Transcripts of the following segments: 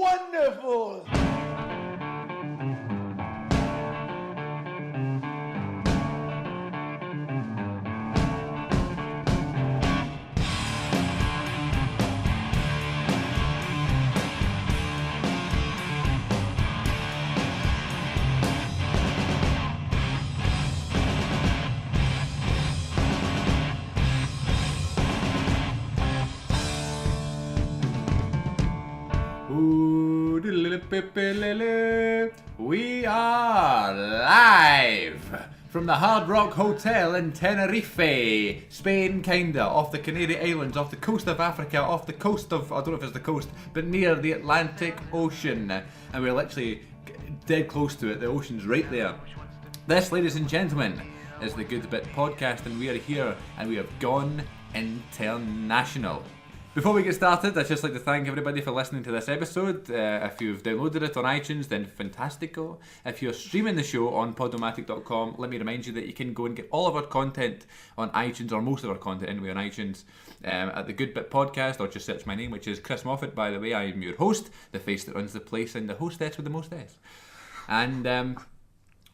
wonderful! We are live from the Hard Rock Hotel in Tenerife, Spain, kinda, off the Canary Islands, off the coast of Africa, off the coast of, I don't know if it's the coast, but near the Atlantic Ocean. And we're literally dead close to it, the ocean's right there. This, ladies and gentlemen, is the Good Bit Podcast, and we are here, and we have gone international. Before we get started, I'd just like to thank everybody for listening to this episode. If you've downloaded it on iTunes, then fantastico. If you're streaming the show on podomatic.com, let me remind you that you can go and get all of our content on iTunes, or most of our content anyway on iTunes, at the Good Bit Podcast, or just search my name, which is Chris Moffat, by the way. I am your host, the face that runs the place, and the hostess with the mostess. And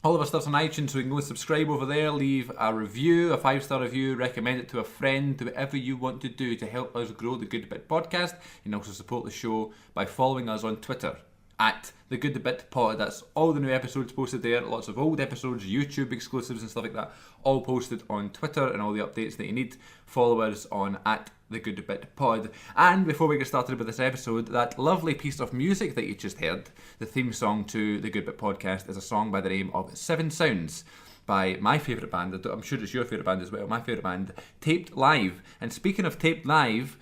all of our stuff's on iTunes, so you can go and subscribe over there, leave a review, a 5-star review, recommend it to a friend, do whatever you want to do to help us grow the Good Bit Podcast. You can also support the show by following us on Twitter, at the Good Bit Pod. That's all the new episodes posted there, lots of old episodes, YouTube exclusives and stuff like that, all posted on Twitter, and all the updates that you need. Follow us on at the Good Bit Pod. And before we get started with this episode, that lovely piece of music that you just heard, the theme song to the Good Bit Podcast, is a song by the name of Seven Sounds by my favourite band. I'm sure it's your favourite band as well. My favourite band, Taped Live. And speaking of Taped Live,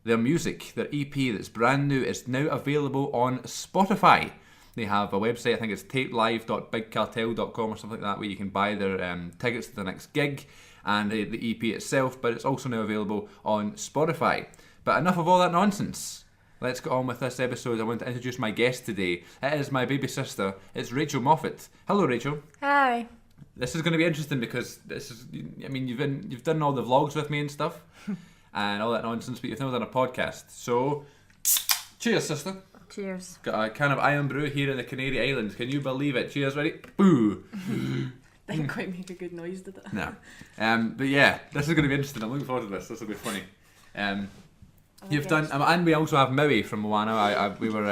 their music, their EP that's brand new, is now available on Spotify. They have a website, I think it's tapelive.bigcartel.com or something like that, where you can buy their tickets to the next gig and the EP itself, but it's also now available on Spotify. But enough of all that nonsense. Let's get on with this episode. I want to introduce my guest today. It is my baby sister. It's Rachel Moffat. Hello, Rachel. Hi. This is going to be interesting because this is, I mean, you've done all the vlogs with me and stuff, and all that nonsense, but you've never done a podcast. So, cheers, sister. Cheers. Got a can of Iron Brew here in the Canary Islands. Can you believe it? Cheers, ready? Boo. Didn't quite make a good noise, did it? No. But yeah, this is going to be interesting. I'm looking forward to this. This will be funny. You've done, and we also have Maui from Moana. We were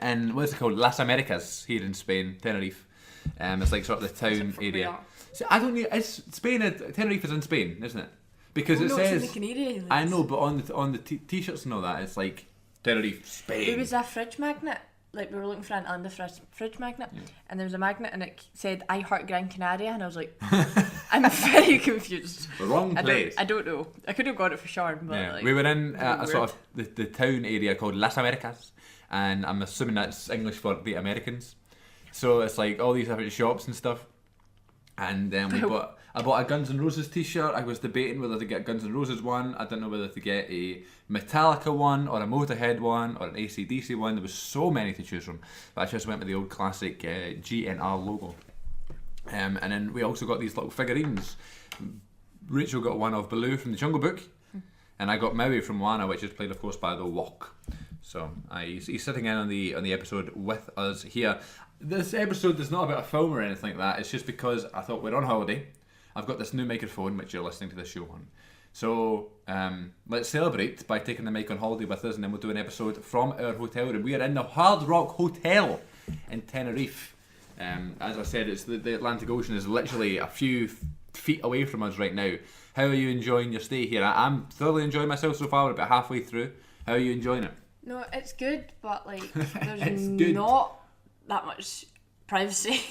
in, what's it called? Las Americas here in Spain, Tenerife. It's like sort of the town area. See, I don't know. Is Spain? Tenerife is in Spain, isn't it? Because it says. It's in the Canary Islands. I know, but on the t-shirts and all that, it's like Tenerife, Spain. There was a fridge magnet. Like, we were looking for an fridge magnet, and there was a magnet, and it said "I heart Gran Canaria," and I was like, I'm very confused. The wrong place. I don't know. I could have got it for sure, but yeah, like, we were in a sort of the town area called Las Americas, and I'm assuming that's English for the Americans. So it's like all these different shops and stuff. And then I bought a Guns N' Roses t-shirt. I was debating whether to get a Guns N' Roses one. I didn't know whether to get a Metallica one or a Motorhead one or an AC/DC one. There was so many to choose from. But I just went with the old classic GNR logo. And then we also got these little figurines. Rachel got one of Baloo from the Jungle Book. And I got Maui from Moana, which is played, of course, by The Wok. So he's sitting in on the episode with us here. This episode is not about a film or anything like that. It's just because I thought we're on holiday. I've got this new microphone, which you're listening to the show on. So let's celebrate by taking the mic on holiday with us, and then we'll do an episode from our hotel room. We are in the Hard Rock Hotel in Tenerife. As I said, it's the Atlantic Ocean is literally a few feet away from us right now. How are you enjoying your stay here? I'm thoroughly enjoying myself so far. We're about halfway through. How are you enjoying it? no, it's good, but like, there's It's good. not that much privacy.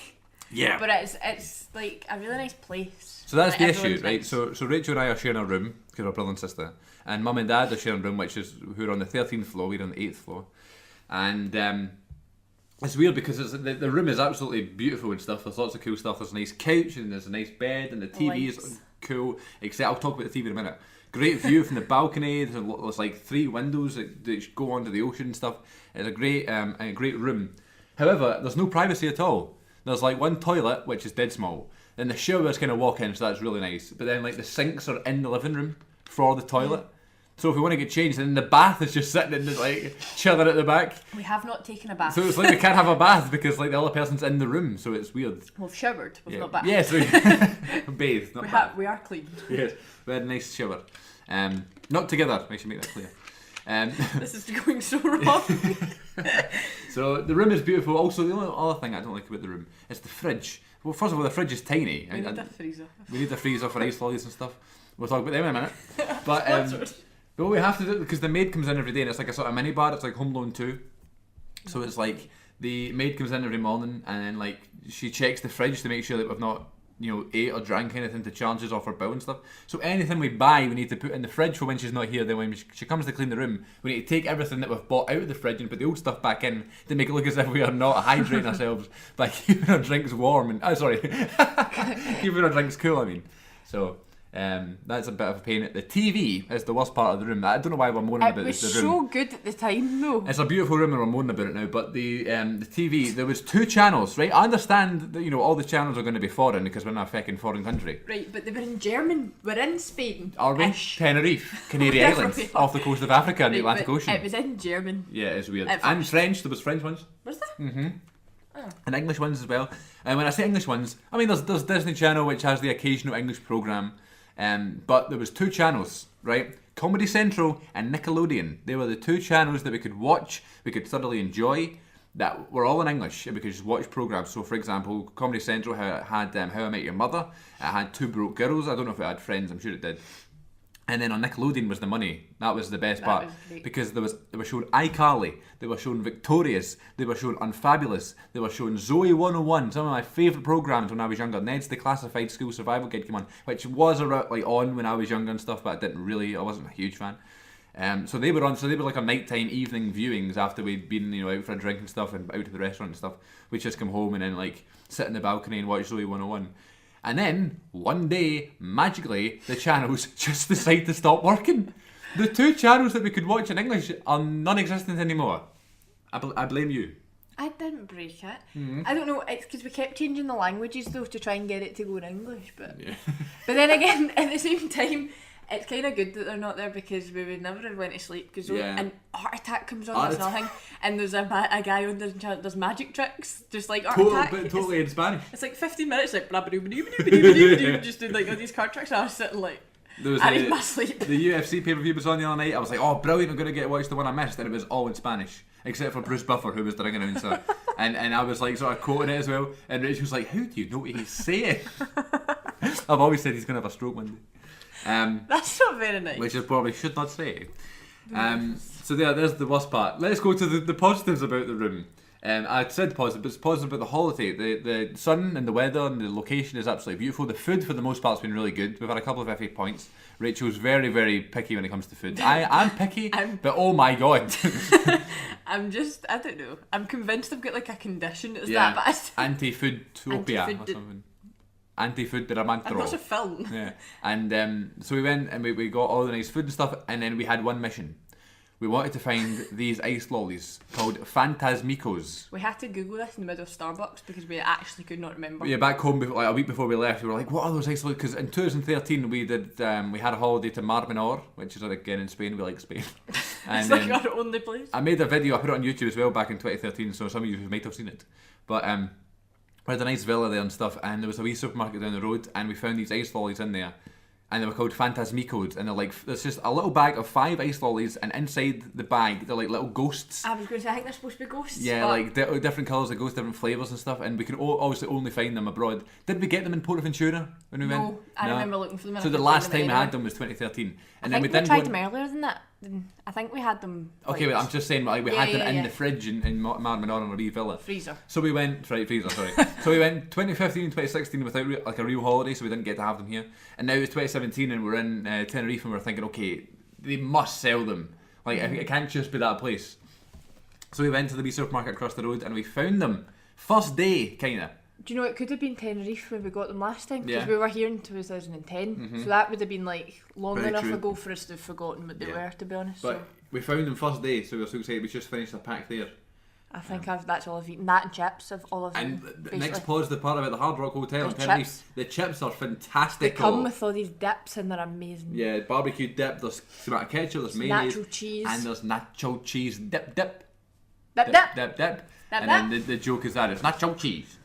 Yeah. But it's like a really nice place. So that's Like, the everyone's issue, right? nice. So Rachel and I are sharing a room because we're brother and sister, and Mum and Dad are sharing a room, which is who are on the 13th floor, we're on the 8th floor, and it's weird because the room is absolutely beautiful and stuff. There's lots of cool stuff. There's a nice couch and there's a nice bed and the TV is Lights. cool. Except I'll talk about the TV in a minute. Great view from the balcony. There's like 3 windows that go onto the ocean and stuff. It's a great room. However, there's no privacy at all. There's like one toilet, which is dead small. Then the showers kind of walk in, so that's really nice. But then like the sinks are in the living room for the toilet. So if we want to get changed, then the bath is just sitting in the, like, chilling at the back. We have not taken a bath. So it's like we can't have a bath because like the other person's in the room, so it's weird. We've showered, we've Yeah. not bathed. Yes, we bathed, not bathed. We are clean. Yes, we had a nice shower. Not together, I should make that clear. This is going so wrong. So the room is beautiful. Also, the only other thing I don't like about the room is the fridge. Well, first of all, the fridge is tiny. We need a freezer. We need a freezer for ice lollies and stuff. We'll talk about them in a minute. But Sponsored. but what we have to do, because the maid comes in every day and it's like a sort of mini bar, it's like Home Alone 2. So it's like the maid comes in every morning and then like she checks the fridge to make sure that we've not, you know, ate or drank anything to charge us off our bill and stuff. So anything we buy we need to put in the fridge for when she's not here. Then when she comes to clean the room, we need to take everything that we've bought out of the fridge and put the old stuff back in to make it look as if we are not hydrating ourselves by keeping our drinks warm and keeping our drinks cool, I mean. So that's a bit of a pain. The TV is the worst part of the room. I don't know why we're moaning about It was this. The room. so good at the time though. It's a beautiful room and we're moaning about it now, but the TV, there was 2 channels, right? I understand that, you know, all the channels are going to be foreign because we're in a fucking foreign country. Right, but they were in German. We're in Spain. Are we? Ish. Tenerife, Canary Whatever Islands, we are. off the coast of Africa in the Right, Atlantic but Ocean. It was in German. Yeah, it's weird. At And first. French, there was French ones. Was there? Mm-hmm. And English ones as well. And when I say English ones, I mean there's Disney Channel which has the occasional English programme. But there was 2 channels, right? Comedy Central and Nickelodeon. They were the 2 channels that we could watch, we could thoroughly enjoy, that were all in English, and we could just watch programmes. So for example, Comedy Central had How I Met Your Mother, it had Two Broke Girls, I don't know if it had Friends, I'm sure it did. And then on Nickelodeon was The Money. That was the best part. was great. Because they were showing iCarly, they were showing Victorious, they were showing Unfabulous, they were showing Zoe 101, some of my favourite programmes when I was younger. Ned's Declassified School Survival Guide came on, which was on when I was younger and stuff, but I wasn't a huge fan. So they were like a nighttime evening viewings after we'd been, you know, out for a drink and stuff and out to the restaurant and stuff. We'd just come home and then like sit in the balcony and watch Zoe 101. And then, one day, magically, the channels just decide to stop working. The 2 channels that we could watch in English are non-existent anymore. I blame you. I didn't break it. Mm-hmm. I don't know, it's because we kept changing the languages though to try and get it to go in English, but Yeah. but then again, at the same time, it's kind of good that they're not there because we would never have went to sleep because Yeah. and Heart Attack comes on, Heart that's another thing, and there's a guy on there that does magic tricks, just like Heart Totally, Attack. but totally in Spanish. It's like 15 minutes, like blah blah blah blah, just doing like all these card tricks. And I was sitting like, There was I need my sleep. the UFC pay-per-view was on the other night. I was like, oh, brilliant, I'm going to get to watch the one I missed. And it was all in Spanish, except for Bruce Buffer, who was the ring announcer. and I was like sort of quoting it as well. And Rachel was like, how do you know what he's saying? I've always said he's going to have a stroke one day. That's not very nice. Which I probably should not say. So there's the worst part. Let's go to the positives about the room. I said positive, but it's positive about the holiday. The sun and the weather and the location is absolutely beautiful. The food, for the most part, has been really good. We've had a couple of iffy points. Rachel's very, very picky when it comes to food. I'm picky, but oh my god. I don't know. I'm convinced I've got like a condition. It's Yeah. that bad. Anti-foodtopia or Anti-food- something. Anti-food I've watched a Biramantro. film. Yeah. And so we went and we got all the nice food and stuff, and then we had one mission. We wanted to find these ice lollies called Fantasmicos. We had to Google this in the middle of Starbucks because we actually could not remember. Yeah, back home, like a week before we left, we were like, what are those ice lollies? Because in 2013 we had a holiday to Mar Menor, which is again in Spain. We like Spain. And It's like our only place. I made a video, I put it on YouTube as well back in 2013, so some of you might have seen it. But we had a nice villa there and stuff, and there was a wee supermarket down the road, and we found these ice lollies in there. And they were called Fantasmicos, and they're like, there's just a little bag of 5 ice lollies, and inside the bag, they're like little ghosts. I was going to say, I think they're supposed to be ghosts. Yeah, but like different colours of ghosts, different flavours and stuff, and we can obviously only find them abroad. Did we get them in Portaventura when we went? No, I remember looking for them. And So I the couldn't last find time we anywhere. had them was 2013. I And then think we we didn't tried go... them earlier than that. I think we had them. Okay, like, but I'm just saying, like, we had them in yeah. the fridge in Mar Menor in a wee villa. freezer. So we went, freezer, sorry. So we went 2015 and 2016 without like a real holiday, so we didn't get to have them here. And now it's 2017 and we're in Tenerife and we're thinking, okay, they must sell them. Like, it can't just be that place. So we went to the wee supermarket across the road and we found them. First day, kinda. Do you know, it could have been Tenerife when we got them last time because Yeah. we were here in 2010, so that would have been like long Very enough true. ago for us to have forgotten what they Yeah. were, to be honest. But So we found them first day, so we were so excited. We just finished a pack there. I think that's all I've eaten. That and chips of all of them. And basically. next pause the part about the Hard Rock Hotel in The Tenerife. chips. The chips are fantastic. They come with all these dips and they're amazing. Yeah, barbecue dip, there's tomato ketchup, there's mayonnaise. Nacho cheese. And there's nacho cheese dip. Dip, dip. And then the joke is that it's nacho cheese.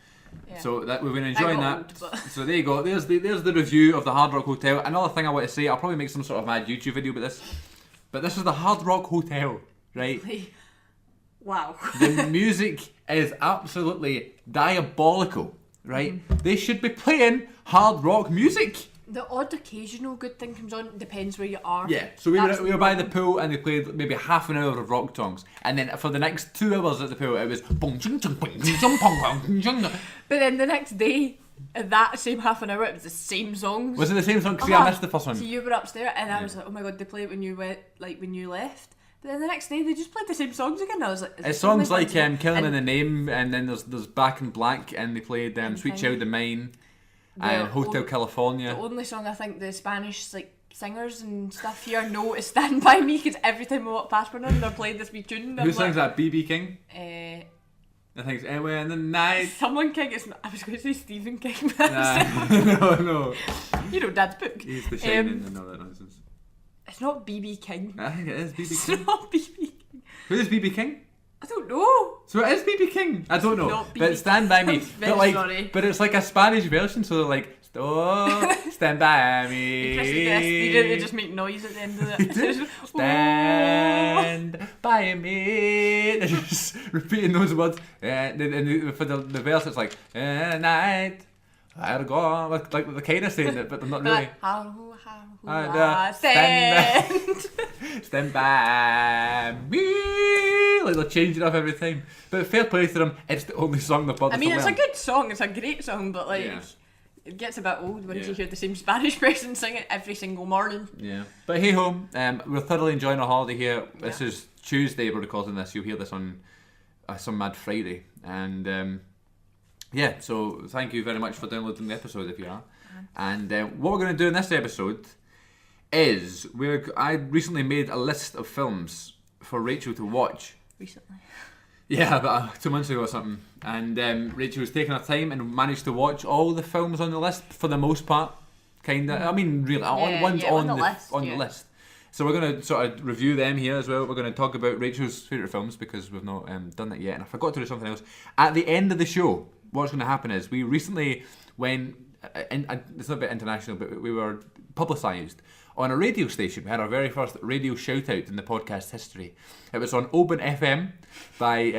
Yeah. So that we've been enjoying got that. old, but- So there you go. There's the review of the Hard Rock Hotel. Another thing I want to say, I'll probably make some sort of mad YouTube video about this. But this is the Hard Rock Hotel, right? Wow. The music is absolutely diabolical, right? They should be playing hard rock music. The odd occasional good thing comes on. Depends where you are. Yeah, so we That's were by the pool and they played maybe half an hour of rock songs, and then for the next 2 hours at the pool it was bong ching chung bong ching chung bong bong chung. But then the next day, that same half an hour, it was the same songs. Was it the same song? See, I missed the first one. So you were upstairs, and I was like, "Oh my god, they play it when you went, like when you left." But then the next day, they just played the same songs again. I was like, It's songs like "Killing in the Name," and then there's "Back in Black," and they played "Sweet Child of Mine" and "Hotel California." The only song I think the Spanish like singers and stuff here know is "Stand by Me" because every time we walk past one, they're playing this wee tune. Who sings that? BB King. Uh, I think it's "Anywhere in the Night." Someone King. It's not, I was going to say Stephen King. But No. you know Dad's book. He's the Shining and all that nonsense. It's not BB King. I think it is BB It's King. not BB King. Who is BB King? I don't know. So it is BB King. I don't know, Not but BB Stand by Me. I'm very But like, sorry. but it's like a Spanish version. So they're like, "Oh, stand by me." They just make noise at the end of it. Stand by me. They're just repeating those words. And for the verse, it's like, night, I'll go on. Like they're kind of saying it, but they're not really. Stand. Stand by me. Like they're changing up every time. But fair play to them, it's the only song they've bothered I mean, to it's a learn. good song. It's a great song, but like, Yeah. it gets a bit old when Yeah. you hear the same Spanish person sing it every single morning. Yeah. But hey ho, we're thoroughly enjoying our holiday here. This Yeah. is Tuesday we're recording this. You'll hear this on some mad Friday. And yeah, so thank you very much for downloading the episode if you are. And what we're going to do in this episode is I recently made a list of films for Rachel to watch. Recently. Yeah, about 2 months ago or something. And Rachel was taking her time and managed to watch all the films on the list for the most part. Kinda. I mean, really, on the list. So we're going to sort of review them here as well. We're going to talk about Rachel's favourite films because we've not done that yet. And I forgot to do something else. At the end of the show, what's going to happen is we recently went, it's not a bit international, but we were publicised on a radio station. We had our very first radio shout out in the podcast history. It was on Open FM by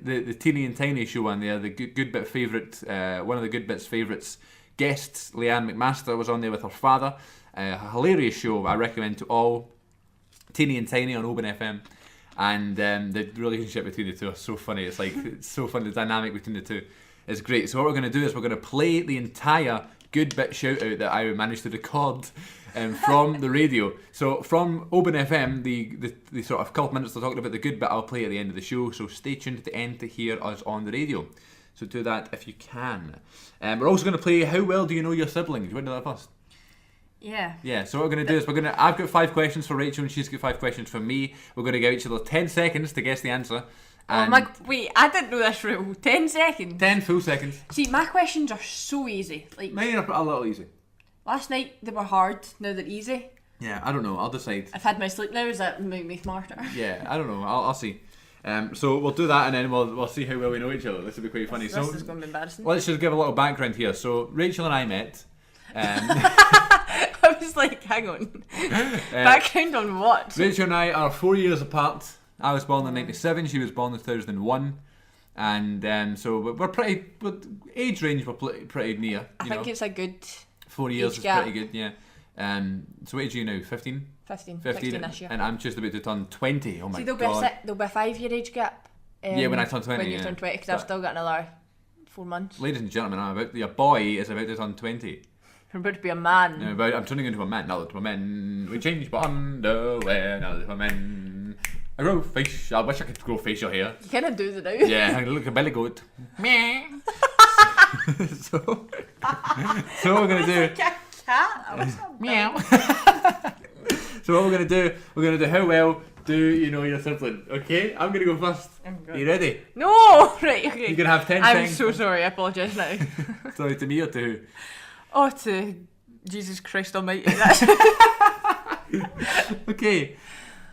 the Teeny and Tiny show on there, the Good Bit favourite, one of the Good Bit's favourites guests, Leanne McMaster, was on there with her father. A hilarious show I recommend to all. Teeny and Tiny on Open FM. And the relationship between the two are so funny. It's like, it's so funny, the dynamic between the two is great. So what we're going to do is we're going to play the entire Good Bit shout out that I managed to record from the radio. So from Open FM, the sort of couple minutes they're talking about the Good Bit, I'll play at the end of the show. So stay tuned at the end to hear us on the radio. So do that if you can. We're also going to play How Well Do You Know Your Siblings? You want to do that first? Yeah. Yeah, so what we're going to do is I've got 5 questions for Rachel and she's got 5 questions for me. We're going to give each other 10 seconds to guess the answer. And Wait, I didn't know this rule. 10 seconds. 10 full seconds. See, my questions are so easy. Like, Mine are a little easy. last night they were hard, now they're easy. Yeah, I don't know. I'll decide. I've had my sleep now, does that make me smarter? Yeah, I don't know. I'll see. So we'll do that and then we'll see how well we know each other. This will be quite funny. This So is going to be embarrassing. let's just give a little background here. So Rachel and I met. I was like, hang on. Background on what? Rachel and I are 4 years apart. I was born in 97, she was born in 2001. And so we're age range, we're pretty near. I think it's a good 4 years age is gap. pretty good, yeah. So what age are you now? 15? 15 15 this year. and I'm just about to turn 20. Oh my See, there'll god. be a 5-year age gap. Yeah, when I turn 20, When you yeah. turn 20, because I've But- still got another 4 months. Ladies and gentlemen, your boy is about to turn 20. I'm about to be a man. No, I'm turning into a man. Now that we're men, we change my underwear. Now that we're men, I grow face. I wish I could grow facial hair. You kind of do the now. Yeah, I look like a belly goat. so what we're gonna do? Like a cat. I was a Meow. So what we're gonna do? We're gonna do how well Do you know your sibling? Okay, I'm gonna go first. Oh, Are you ready? No! Right, okay. You're gonna have 10 I'm seconds. so sorry, I apologise now. Sorry, to me or to who? Oh, to Jesus Christ Almighty. That's Okay,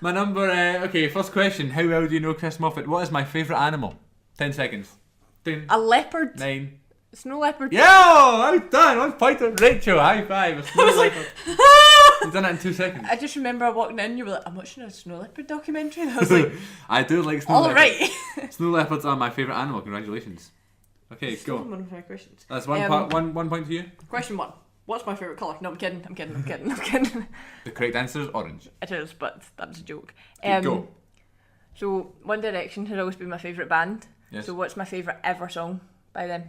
my number. Okay, first question. How well do you know Chris Moffat? What is my favourite animal? 10 seconds. 10, a leopard. 9. Snow leopard. Yeah, I'm done. 1 point to Rachel. High five. A snow leopard. You've done it in 2 seconds. I just remember walking in, you were like, I'm watching a snow leopard documentary. And I was like, I do like snow all leopards. right. Snow leopards are my favourite animal. Congratulations. Okay, Still go. one of my questions. That's one point to you. Question 1. What's my favourite colour? No, I'm kidding. I'm kidding. The correct answer is orange. It is, but that's a joke. Okay, go. So, One Direction has always been my favourite band. Yes. So, what's my favourite ever song by them?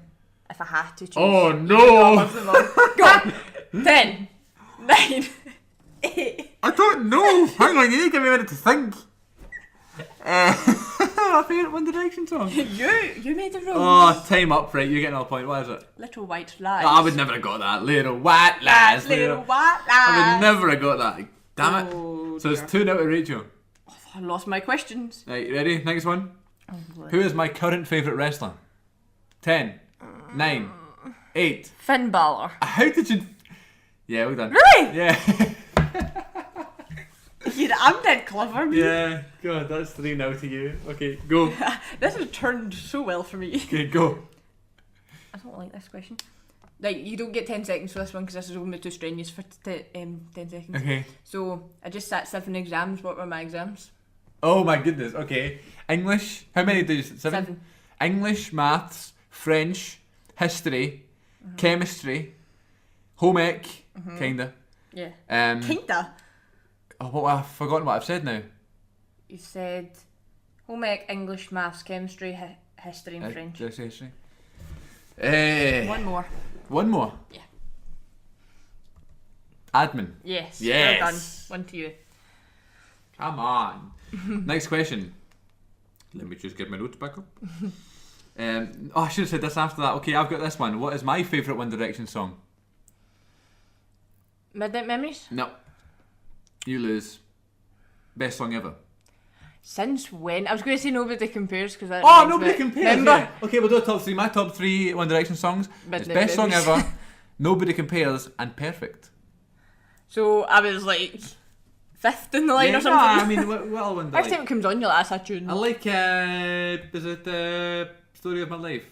If I had to choose. Oh I no! love them all. Go! 10, 9, 8. I don't know. Hang on, you need to give me a minute to think. My favourite One Direction song. You made the rules. Oh, time up, right? You get another point. What is it? Little White Lies. Oh, I would never have got that. Little white lies. Little White Lies. I would never have got that. Damn it. Oh, So it's dear. 2-0 to Rachel. I lost my questions. Right, you ready? Next one. Oh, boy. Who is my current favourite wrestler? 10, 9, 8. Finn Balor. How did you... Yeah, well done. Really? Yeah. I'm dead clever. Me. Yeah. God, that's 3-0 to you. Okay, go. This has turned so well for me. Okay, go. I don't like this question. Right, you don't get 10 seconds for this one because this is only too strenuous for 10 seconds. Okay. So, I just sat 7 exams. What were my exams? Oh my goodness. Okay. English. How many did you say? 7? 7. English, maths, French, history, chemistry, home ec, kinda. Yeah. Kinda. Oh, what? I've forgotten what I've said now. You said home ec, English, maths, chemistry, history and French. Did I say history? One more. One more. Yeah. Admin. Yes. Yes. Well done. One to you. Come on. Next question. Let me just get my notes back up. I should have said this after that. Okay, I've got this one. What is my favourite One Direction song? Midnight Memories? No. You lose. Best song ever. Since when? I was going to say Nobody Compares because that. Oh, reminds nobody me- compares. Remember? Yeah. Okay, we'll do a top 3. My top 3 One Direction songs. It's Midnight best song Memories. ever. Nobody Compares and Perfect. So I was like 5th in the line Yeah, or something. I mean, what One Every time like? it comes on, you're like, that's a tune. I like. Is it Story of My Life?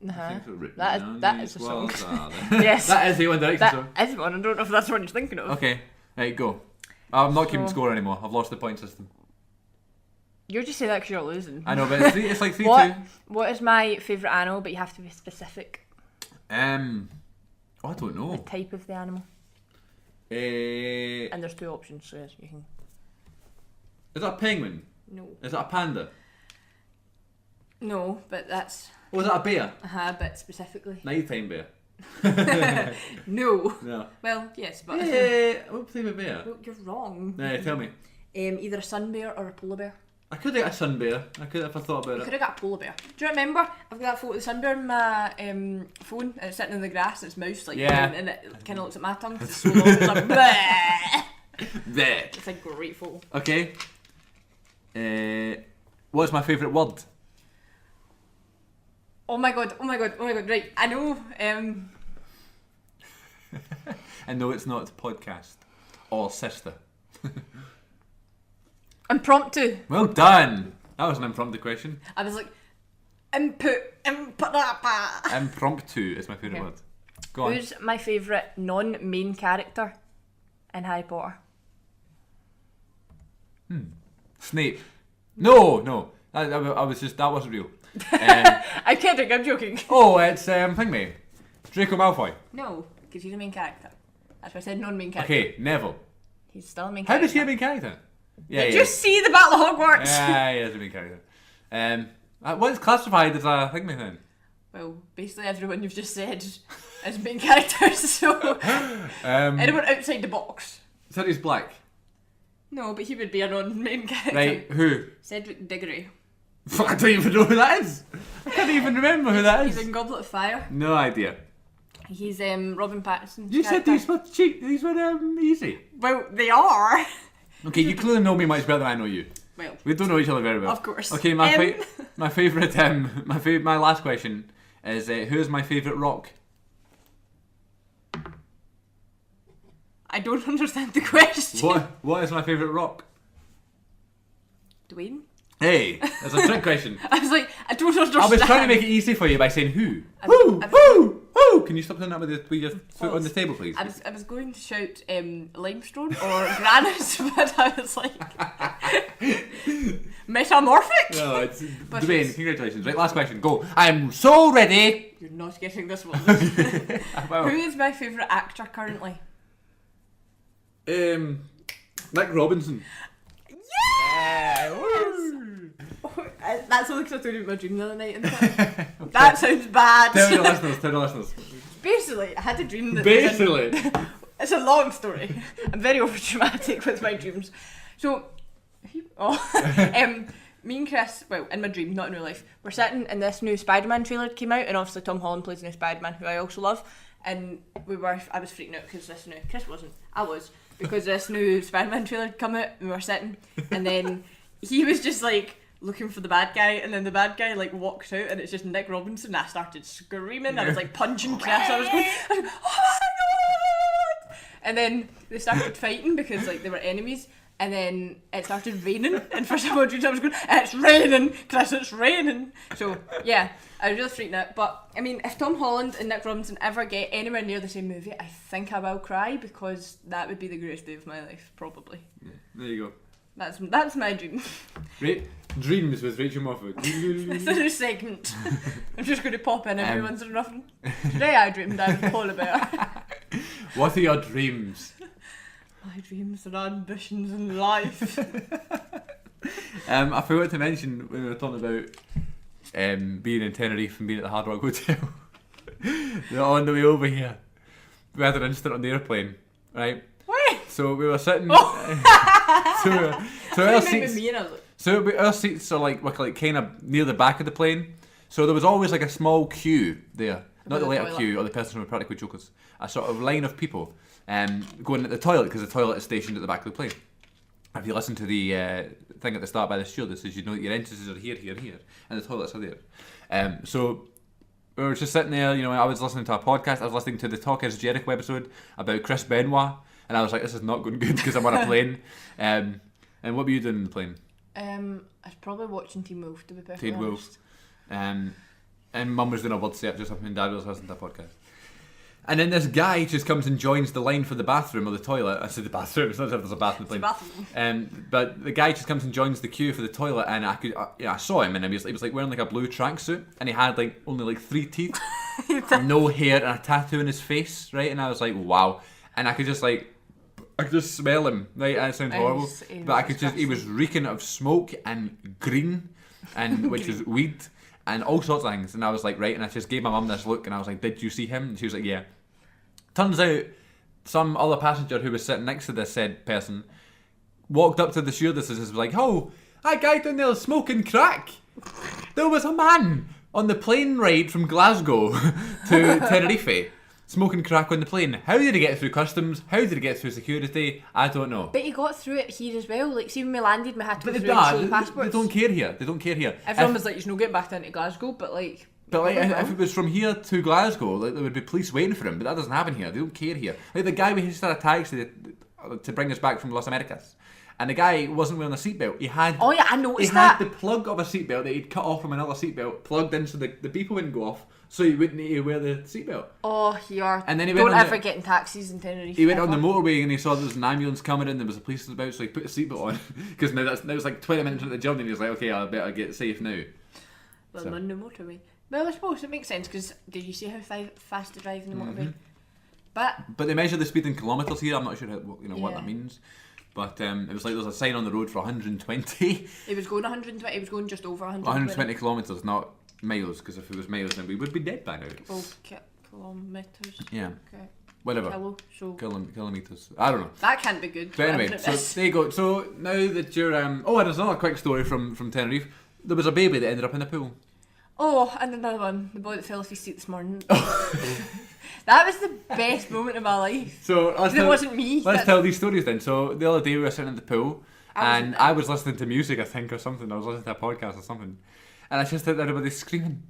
I Uh-huh. think so, written That on is- that these is a song. walls are there. Yes. That is the One Direction That song. is one. I don't know if that's what you're thinking of. Okay, right, go. I'm not keeping So- score anymore. I've lost the point system. You're just saying that because you're losing. I know, but it's like 3-2. What is my favourite animal? But you have to be specific. Oh, I don't The know. type of the animal. Is And there's 2 options, so yes, you can. that a penguin? No. Is that a panda? No, but that's. Or is that a bear? But specifically. Nighttime bear. No. No. Well, yes, but. What type of bear? Well, you're wrong. Tell me. Either a sun bear or a polar bear. I could have got a sun bear. I could if I thought You about could it. have got a polar bear. Do you remember? I've got that photo of the sun bear on my phone, and it's sitting in the grass. And it's mouse like, Yeah. and it kind of looks at my tongue. 'Cause it's so long. It's like, bleh. There. It's a great photo. Okay. What's my favourite word? Oh my god! Oh my god! Oh my god! Right, I know. And no, it's not podcast or sister. Impromptu. Well done. That was an impromptu question. I was like, input. Impromptu is my favourite Okay. word. Go on. Who's my favourite non-main character in Harry Potter? Snape. No. I was just, that wasn't real. I'm kidding. I'm joking. It's Thingy. Draco Malfoy. No, because he's a main character. That's why I said non-main character. Okay, Neville. He's still a main How character. is he a main character? Yeah, Did he you is. see the Battle of Hogwarts? Yeah, he is a main character. What's classified as a Thingy then? Well, basically everyone you've just said is main characters, so anyone outside the box. Sirius Black. No, but he would be a non-main character. Right, who? Cedric Diggory. I don't even know who that is. I can't even remember who that He's is. in Goblet of Fire. No idea. He's Robin Pattinson's You said character. these were cheap. These were easy. Well, they are. Okay, you clearly know me much better than I know you. Well, We don't know each other very well. of course. Okay, my favourite, my last question is who is my favourite rock? I don't understand the question. What is my favourite rock? Dwayne? Hey, that's a trick question. I was like, I don't understand. I was trying to make it easy for you by saying who. I Who? was- Who? Who? Can you stop doing that with your foot on the table, please? I was going to shout limestone or granite, but I was like metamorphic. No, it's But Dwayne. it's- Congratulations. Right, last question. Go. I'm so ready. You're not getting this one. Well, Who is my favourite actor currently? Nick Robinson. Yeah! That's only because I told you about my dream the other night. That sounds bad. Tell the listeners. Basically, I had a dream that. Basically. It's a long story. I'm very overdramatic with my dreams. So, me and Chris, well, in my dream, not in real life, we're sitting and this new Spider-Man trailer came out, and obviously Tom Holland plays the new Spider-Man, who I also love. And I was freaking out because this new, Chris wasn't, I was, because this new Spider-Man trailer had come out, and we were sitting, and then he was just like looking for the bad guy, and then the bad guy like walked out, and it's just Nick Robinson. And I started screaming. I was like punching Chris. I was going, oh my god! And then they started fighting because like they were enemies. And then it started raining, and for some odd reason I was going, it's raining, Chris, it's raining. So yeah, I was really freaking out. But I mean, if Tom Holland and Nick Robinson ever get anywhere near the same movie, I think I will cry, because that would be the greatest day of my life, probably. Yeah, there you go. That's my dream. Dreams with Rachel Moffat. It's a new segment. I'm just going to pop in every once in a while. Today I dreamed I was Paula Bear. What are your dreams? My dreams and ambitions in life. I forgot to mention when we were talking about being in Tenerife and being at the Hard Rock Hotel. That on the way over here, we had an incident on the airplane, right? Wait! So we were sitting. Oh. so our seats. Me and I was like, So our seats are like kind of near the back of the plane. So there was always like a small queue there, not the the letter toilet. queue or the person with practical jokers. A sort of line of people going at the toilet, because the toilet is stationed at the back of the plane. If you listen to the thing at the start by the stewardess, says you know that your entrances are here, here, here, and the toilets are there. So we were just sitting there, you know, I was listening to a podcast, I was listening to the Talk is Jericho episode about Chris Benoit, and I was like, this is not going good because I'm on a plane. And what were you doing in the plane? I was probably watching Teen Wolf, to be perfectly Teen honest. Wolf. And Mum was doing a word search or something, and Dad was listening to a podcast. And then this guy just comes and joins the line for the bathroom or the toilet. I said the bathroom, it's not as if there's a bathroom in the It's a plane. bathroom. But the guy just comes and joins the queue for the toilet, and I saw him, and he was like wearing like a blue tracksuit, and he had like only like 3 teeth, no hair, and a tattoo on his face, right? And I was like, wow. And I could just smell him, right? And it sounds horrible, It but was he was reeking of smoke and green, and which is weed and all sorts of things. And I was like, right, and I just gave my mum this look, and I was like, did you see him? And she was like, yeah. Turns out some other passenger who was sitting next to this said person walked up to the stewardesses and was like, oh, that guy down there smoking crack. There was a man on the plane ride from Glasgow to Tenerife smoking crack on the plane. How did he get through customs? How did he get through security? I don't know. But he got through it here as well. Like, see, when we landed, we had to But go they, through and show the passports. they don't care here. They don't care here. Everyone was like, you should not get back down to Glasgow, but like... But like, if it was from here to Glasgow, like there would be police waiting for him. But that doesn't happen here. They don't care here. Like the guy we just had a taxi to bring us back from Las Americas, and the guy wasn't wearing a seatbelt. He had. Oh yeah, I He noticed had that. the plug of a seatbelt that he'd cut off from another seatbelt plugged in so the people wouldn't go off, so he wouldn't need to wear the seatbelt. Oh, you are. And then he went Don't on ever the- get in taxis in Tenerife. He went on the ever. motorway and he saw there was an ambulance coming in. There was a police about, so he put a seatbelt on because now it was like 20 minutes into the journey. And he was like, okay, I better get safe now. Well, So. on the motorway. Well, I suppose it makes sense, because did you see how fast they drive in the motorway? But But they measure the speed in kilometres here. I'm not sure what Yeah. that means. But it was like there's a sign on the road for 120. it was going 120, it was going just over 120 kilometres, not miles, because if it was miles then we would be dead by now. Oh, kilometres. Yeah, Okay. whatever. So Kilometres. I don't know. that can't be good. But anyway, whatever it so is. there you go. So now that you're... Oh, and there's another quick story from Tenerife. There was a baby that ended up in the pool. Oh, and another one. The boy that fell off his seat this morning. That was the best moment of my life. So It wasn't me. Let's tell these stories then. So the other day we were sitting at the pool, And I was listening to music, I think, or something. I was listening to a podcast or something. And I just heard everybody screaming.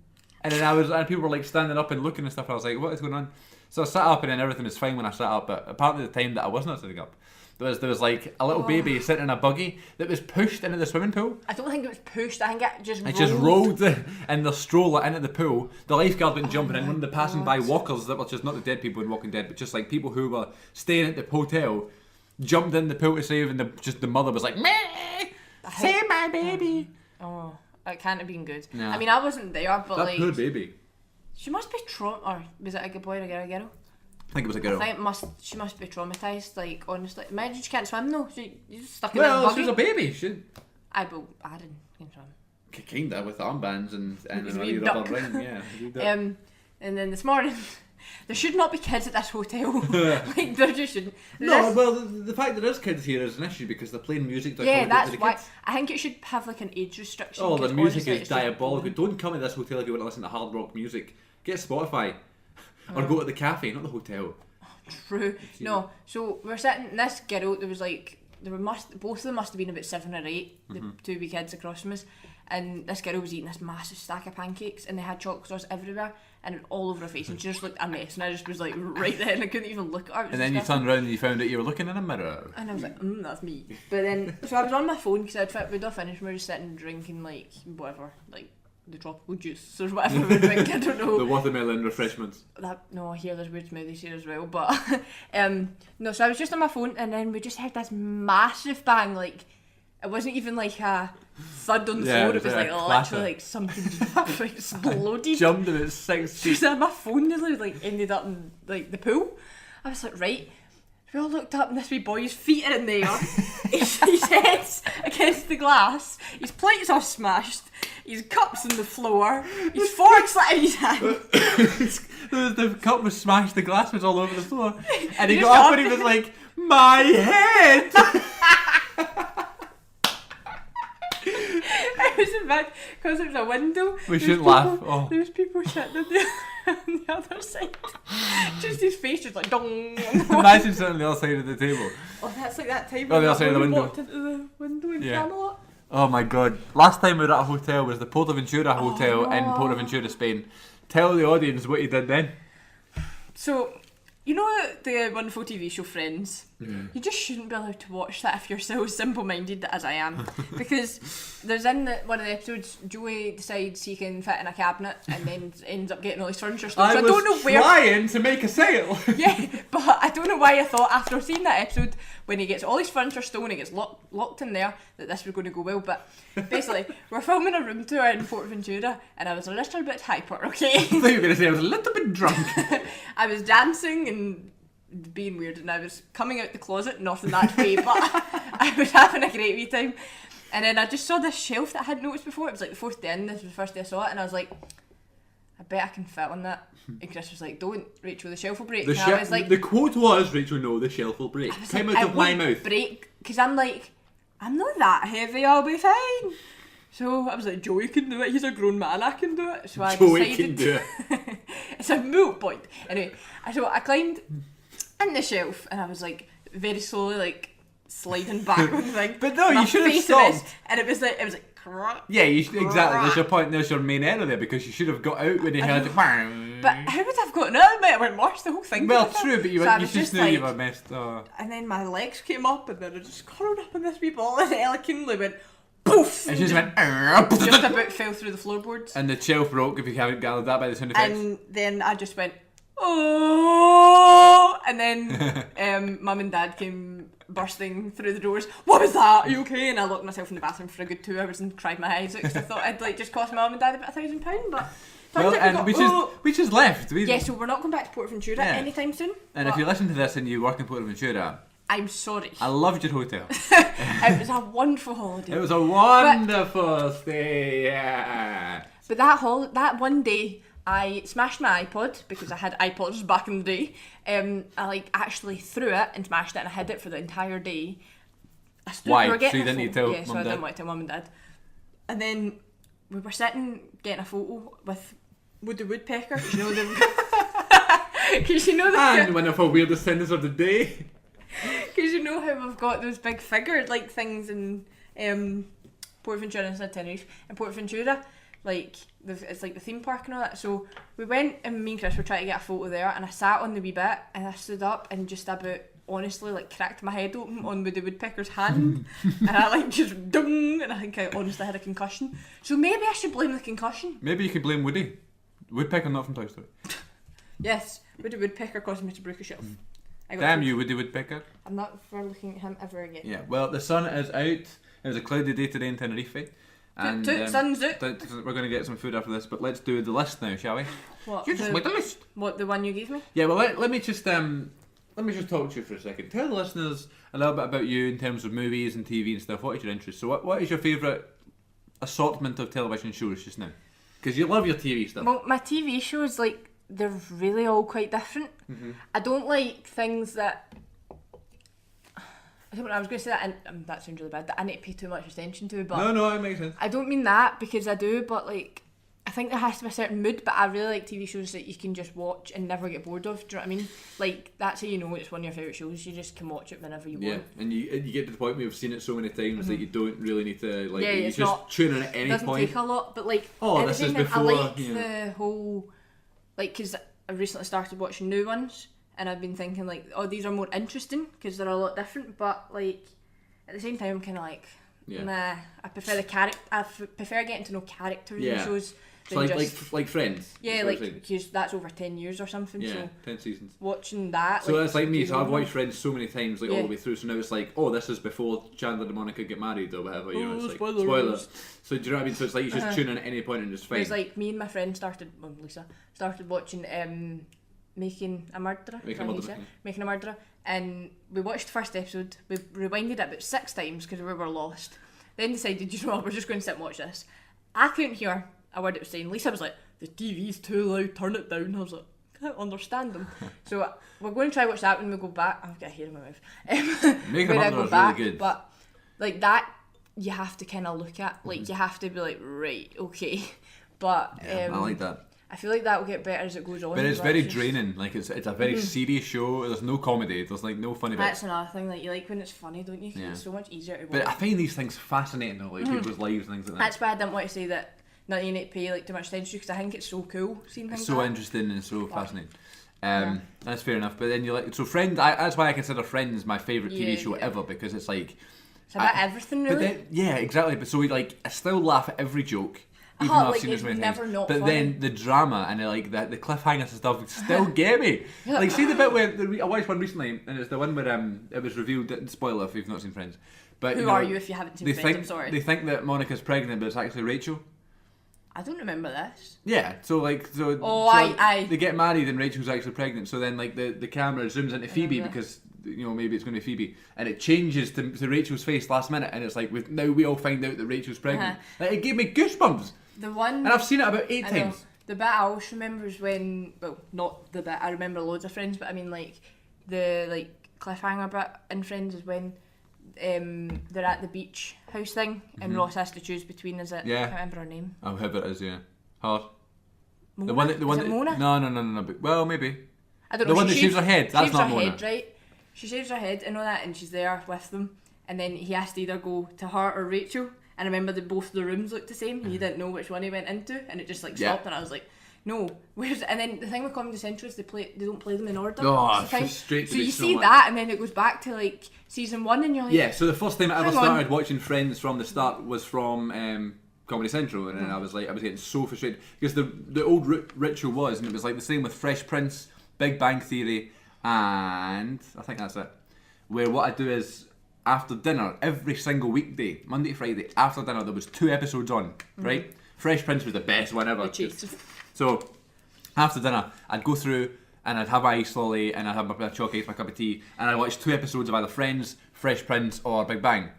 And then and people were like standing up and looking and stuff. And I was like, what is going on? So I sat up, and then everything was fine when I sat up. But apparently the time that I was not sitting up, there was like a little baby sitting in a buggy that was pushed into the swimming pool. I don't think it was pushed. I think it just rolled. It just rolled in the stroller into the pool. The lifeguard went jumping in. One of the passing by walkers that were just not the dead people in Walking Dead, but just like people who were staying at the hotel, jumped in the pool to save, and the mother was like, "Meh, save my baby." Oh, it can't have been good. Nah. I mean, I wasn't there, but That like, poor baby. she must be or was it a good boy or a girl? I think it was a girl. I think she must be traumatised. Like, honestly, imagine she can't swim though. You're just stuck in Well, this she buggy. was a baby. She I didn't can swim. kinda with armbands and It's a a wee rubber duck. ring. Yeah. And then this morning, there should not be kids at this hotel. Like, there just shouldn't. No, well, the fact that there's kids here is an issue because they're playing music to Yeah, accommodate that's to the why. kids. I think it should have like an age restriction. Oh, the 'cause music honestly, is it's just diabolical. boring. Don't come to this hotel if you want to listen to hard rock music. Get Spotify. Or go to the cafe, not the hotel. True. No, so we're sitting. This girl, both of them must have been about 7 or 8. The two wee kids across from us, and this girl was eating this massive stack of pancakes, and they had chocolate sauce everywhere, and all over her face, and she just looked a mess. And I just was like, right there, and I couldn't even look at her. It was And then you disgusting. turned around and you found out you were looking in a mirror. And I was like, that's me. But then, so I was on my phone because we'd all finished. We were just sitting drinking like whatever, like the tropical juice or whatever we drink. I don't know. The watermelon refreshments. No, I hear there's weird smoothies here as well, but no, so I was just on my phone, and then we just heard this massive bang. Like, it wasn't even like a thud on the Yeah, floor, it it was was like like a clatter. literally like something just exploded. Jumped about 6 feet. So my phone nearly like ended up in like the pool. I was like, right. We all looked up, and this wee boy's feet are in the air. his head's against the glass. His plates are smashed. His cup's on the floor. His fork's like in his hand. The cup was smashed, the glass was all over the floor. And he You got just up and he was like, my head! I was in bed because it was a window. We There shouldn't was laugh. people- Oh. There was people sitting on the other side. Just his face just like dong. Imagine sitting on the other side of the table. Oh, that's like that time Oh, the when other side of the we window. walked into the window in Yeah. Camelot. Oh my god. Last time we were at a hotel was the Portaventura Hotel in no. Portaventura, Spain. Tell the audience what you did then. So, you know the wonderful TV show Friends? You just shouldn't be allowed to watch that if you're so simple-minded as I am. Because there's one of the episodes, Joey decides he can fit in a cabinet and then ends up getting all his furniture stolen. So I don't know where... trying to make a sale. Yeah, but I don't know why I thought after seeing that episode, when he gets all his furniture stolen, he gets locked in there, that this was going to go well. But basically, we're filming a room tour in Portaventura, and I was a little bit hyper, okay? I thought you were going to say I was a little bit drunk. I was dancing and being weird, and I was coming out the closet, nothing that way, but I was having a great wee time. And then I just saw this shelf that I hadn't noticed before. It was like the fourth day in, this was the first day I saw it, and I was like, I bet I can fit on that. And Chris was like, don't, Rachel, the shelf will break. And I was like, the quote was, Rachel, no, the shelf will break. I was Came like, out "It of my won't mouth. break, because I'm like, I'm not that heavy, I'll be fine. So I was like, Joey can do it, he's a grown man, I can do it. So I Joey decided, can do it. it's a moot point. Anyway, so I climbed in the shelf, and I was like, very slowly, like, sliding back on the thing. But no, My you should have face in this, stopped. and it was like, crack. Yeah, exactly. There's your point. There's your main error there because you should have got out when you heard it. But how would I have gotten out of it? It went worse, the whole thing. Well, wouldn't it? true, but you, So I you was just knew you like- were messed. Oh. And then my legs came up, and then I just curled up in this wee ball, and Ella Kinley went, poof! And she just went. just about fell through the floorboards. And the shelf broke if you haven't gathered that by the sound effects. And then I just went, oh! And then Mum and Dad came bursting through the doors. What was that? Are you okay? And I locked myself in the bathroom for a good 2 hours and cried my eyes out because I thought I'd like just cost Mum and Dad about £1,000, but Well, turns out and we got, we just left. yeah, so we're not going back to Portaventura Yeah. anytime soon. And if but you listen to this and you work in Portaventura, I'm sorry. I loved your hotel. It was a wonderful holiday. It was a wonderful stay. Yeah. But that one day, I smashed my iPod because I had iPods back in the day. I like actually threw it and smashed it, and I hid it for the entire day. I stood, Why? we were getting So you a didn't need photo- to tell yeah, so Mum I and didn't Dad? want to tell Mum and Dad. And then we were sitting getting a photo with Woody Woodpecker. 'Cause you know the. Because you know the. And one of our weirdest sins of the day. Because you know how we've got those big figure like things in Port Ventura instead of Tenerife. In Port Ventura, like it's like the theme park and all that. So we went and me and Chris were trying to get a photo there, and I sat on the wee bit and I stood up and just about honestly like cracked my head open on the woodpecker's hand, and I like just dung, and I think I honestly had a concussion. So maybe I should blame the concussion. Maybe you could blame Woody. Woodpecker, not from Toy Story. Yes, Woody Woodpecker caused me to break a shelf. Damn you, Woody Woodpecker. I'm not for looking at him ever again. Yeah, well, the sun is out. It was a cloudy day today in Tenerife. And sun's out. We're going to get some food after this, but let's do the list now, shall we? What? You just make the list. What, the one you gave me? Yeah, well, let me just talk to you for a second. Tell the listeners a little bit about you in terms of movies and TV and stuff. What is your interest? So what is your favourite assortment of television shows just now? Because you love your TV stuff. Well, my TV shows, like, they're really all quite different. Mm-hmm. I don't like things that... I don't know, I was going to say that, and that sounds really bad, that I need to pay too much attention to, but... No, it makes sense. I don't mean that, because I do, but, like, I think there has to be a certain mood, but I really like TV shows that you can just watch and never get bored of, do you know what I mean? Like, that's how you know it's one of your favourite shows, you just can watch it whenever you want. And you get to the point where you've seen it so many times that you don't really need to, like, Yeah, you it's just not- tune in at any It doesn't point. take a lot, but, like, Oh, at the this same is time, before, I like yeah. the whole... Like, because I recently started watching new ones, and I've been thinking, like, oh, these are more interesting, because they're a lot different, but, like... At the same time, I'm kind of like, nah. I prefer the character. I prefer getting to know characters in shows So than like Friends. Yeah, like because that's over 10 years or something. Yeah, so 10 seasons. watching that. So it's like me. goes So I've on. watched Friends so many times, like all the way through. So now it's like, oh, this is before Chandler and Monica get married or whatever. You know, it's like spoilers. spoilers. So do you know what I mean? So it's like you just tune in at any point and just fine. Whereas like me and my friend Lisa started watching Making a Murderer. Making a Murderer. And we watched the first episode, we rewinded it about 6 times because we were lost. Then decided, you know what, we're just going to sit and watch this. I couldn't hear a word it was saying. Lisa was like, the TV's too loud, turn it down. I was like, I can't understand them. So we're going to try watch that when we go back. I've got a hair in my mouth. Making a Murderer is really good. But like that, you have to kind of look at. Like you have to be like, right, okay. But I like that. I feel like that will get better as it goes on. But it's very draining. Like it's a very serious show. There's no comedy. There's like no funny bits. That's another thing. Like you like when it's funny, don't you? 'Cause it's so much easier to watch. But I find these things fascinating though, like people's lives and things like that. That's why I didn't want to say that. Not you need to pay like too much attention because I think it's so cool seeing things. It's so like interesting and so fascinating. That's fair enough. But then you like Friends. That's why I consider Friends my favourite TV show ever, because it's like it's about everything really. But then, exactly. But so I still laugh at every joke. Even though I've seen it so many times. But then the drama and like the cliffhangers and stuff still get me. Like see the bit where I watched one recently, and it's the one where it was revealed. Spoiler if you've not seen Friends. But who are you if you haven't seen Friends? I'm sorry. They think that Monica's pregnant, but it's actually Rachel. I don't remember this. Yeah, so they get married and Rachel's actually pregnant. So then like the camera zooms into Phoebe because maybe it's going to be Phoebe, and it changes to Rachel's face last minute, and it's like now we all find out that Rachel's pregnant. Like, it gave me goosebumps. The one, and I've seen it about 8 times. The bit I always remember is when, well, not the bit I remember loads of Friends, but I mean like the cliffhanger bit in Friends is when they're at the beach house thing, and Ross has to choose between, is it? I can't remember her name. Oh, whoever it is, hard. Mona? The one is it Mona? No. Well, maybe. I don't know. The one that shaves her head. That's not Mona. Head, right? She shaves her head and all that, and she's there with them, and then he has to either go to her or Rachel. And I remember that both the rooms looked the same, and you didn't know which one he went into, and it just stopped, and I was like, no, where's? And then the thing with Comedy Central is they don't play them in order. Oh, it's frustrating. So you see that, and then it goes back to like season 1, and you're like, so the first time I ever started watching Friends from the start was from Comedy Central, and then I was getting so frustrated because the old ritual was, and it was like the same with Fresh Prince, Big Bang Theory, and I think that's it. Where what I do is, after dinner, every single weekday, Monday to Friday, after dinner, there was 2 episodes on, right? Fresh Prince was the best one ever. So, after dinner, I'd go through and I'd have my ice lolly and I'd have my chocolate, my cup of tea, and I'd watch 2 episodes of either Friends, Fresh Prince, or Big Bang.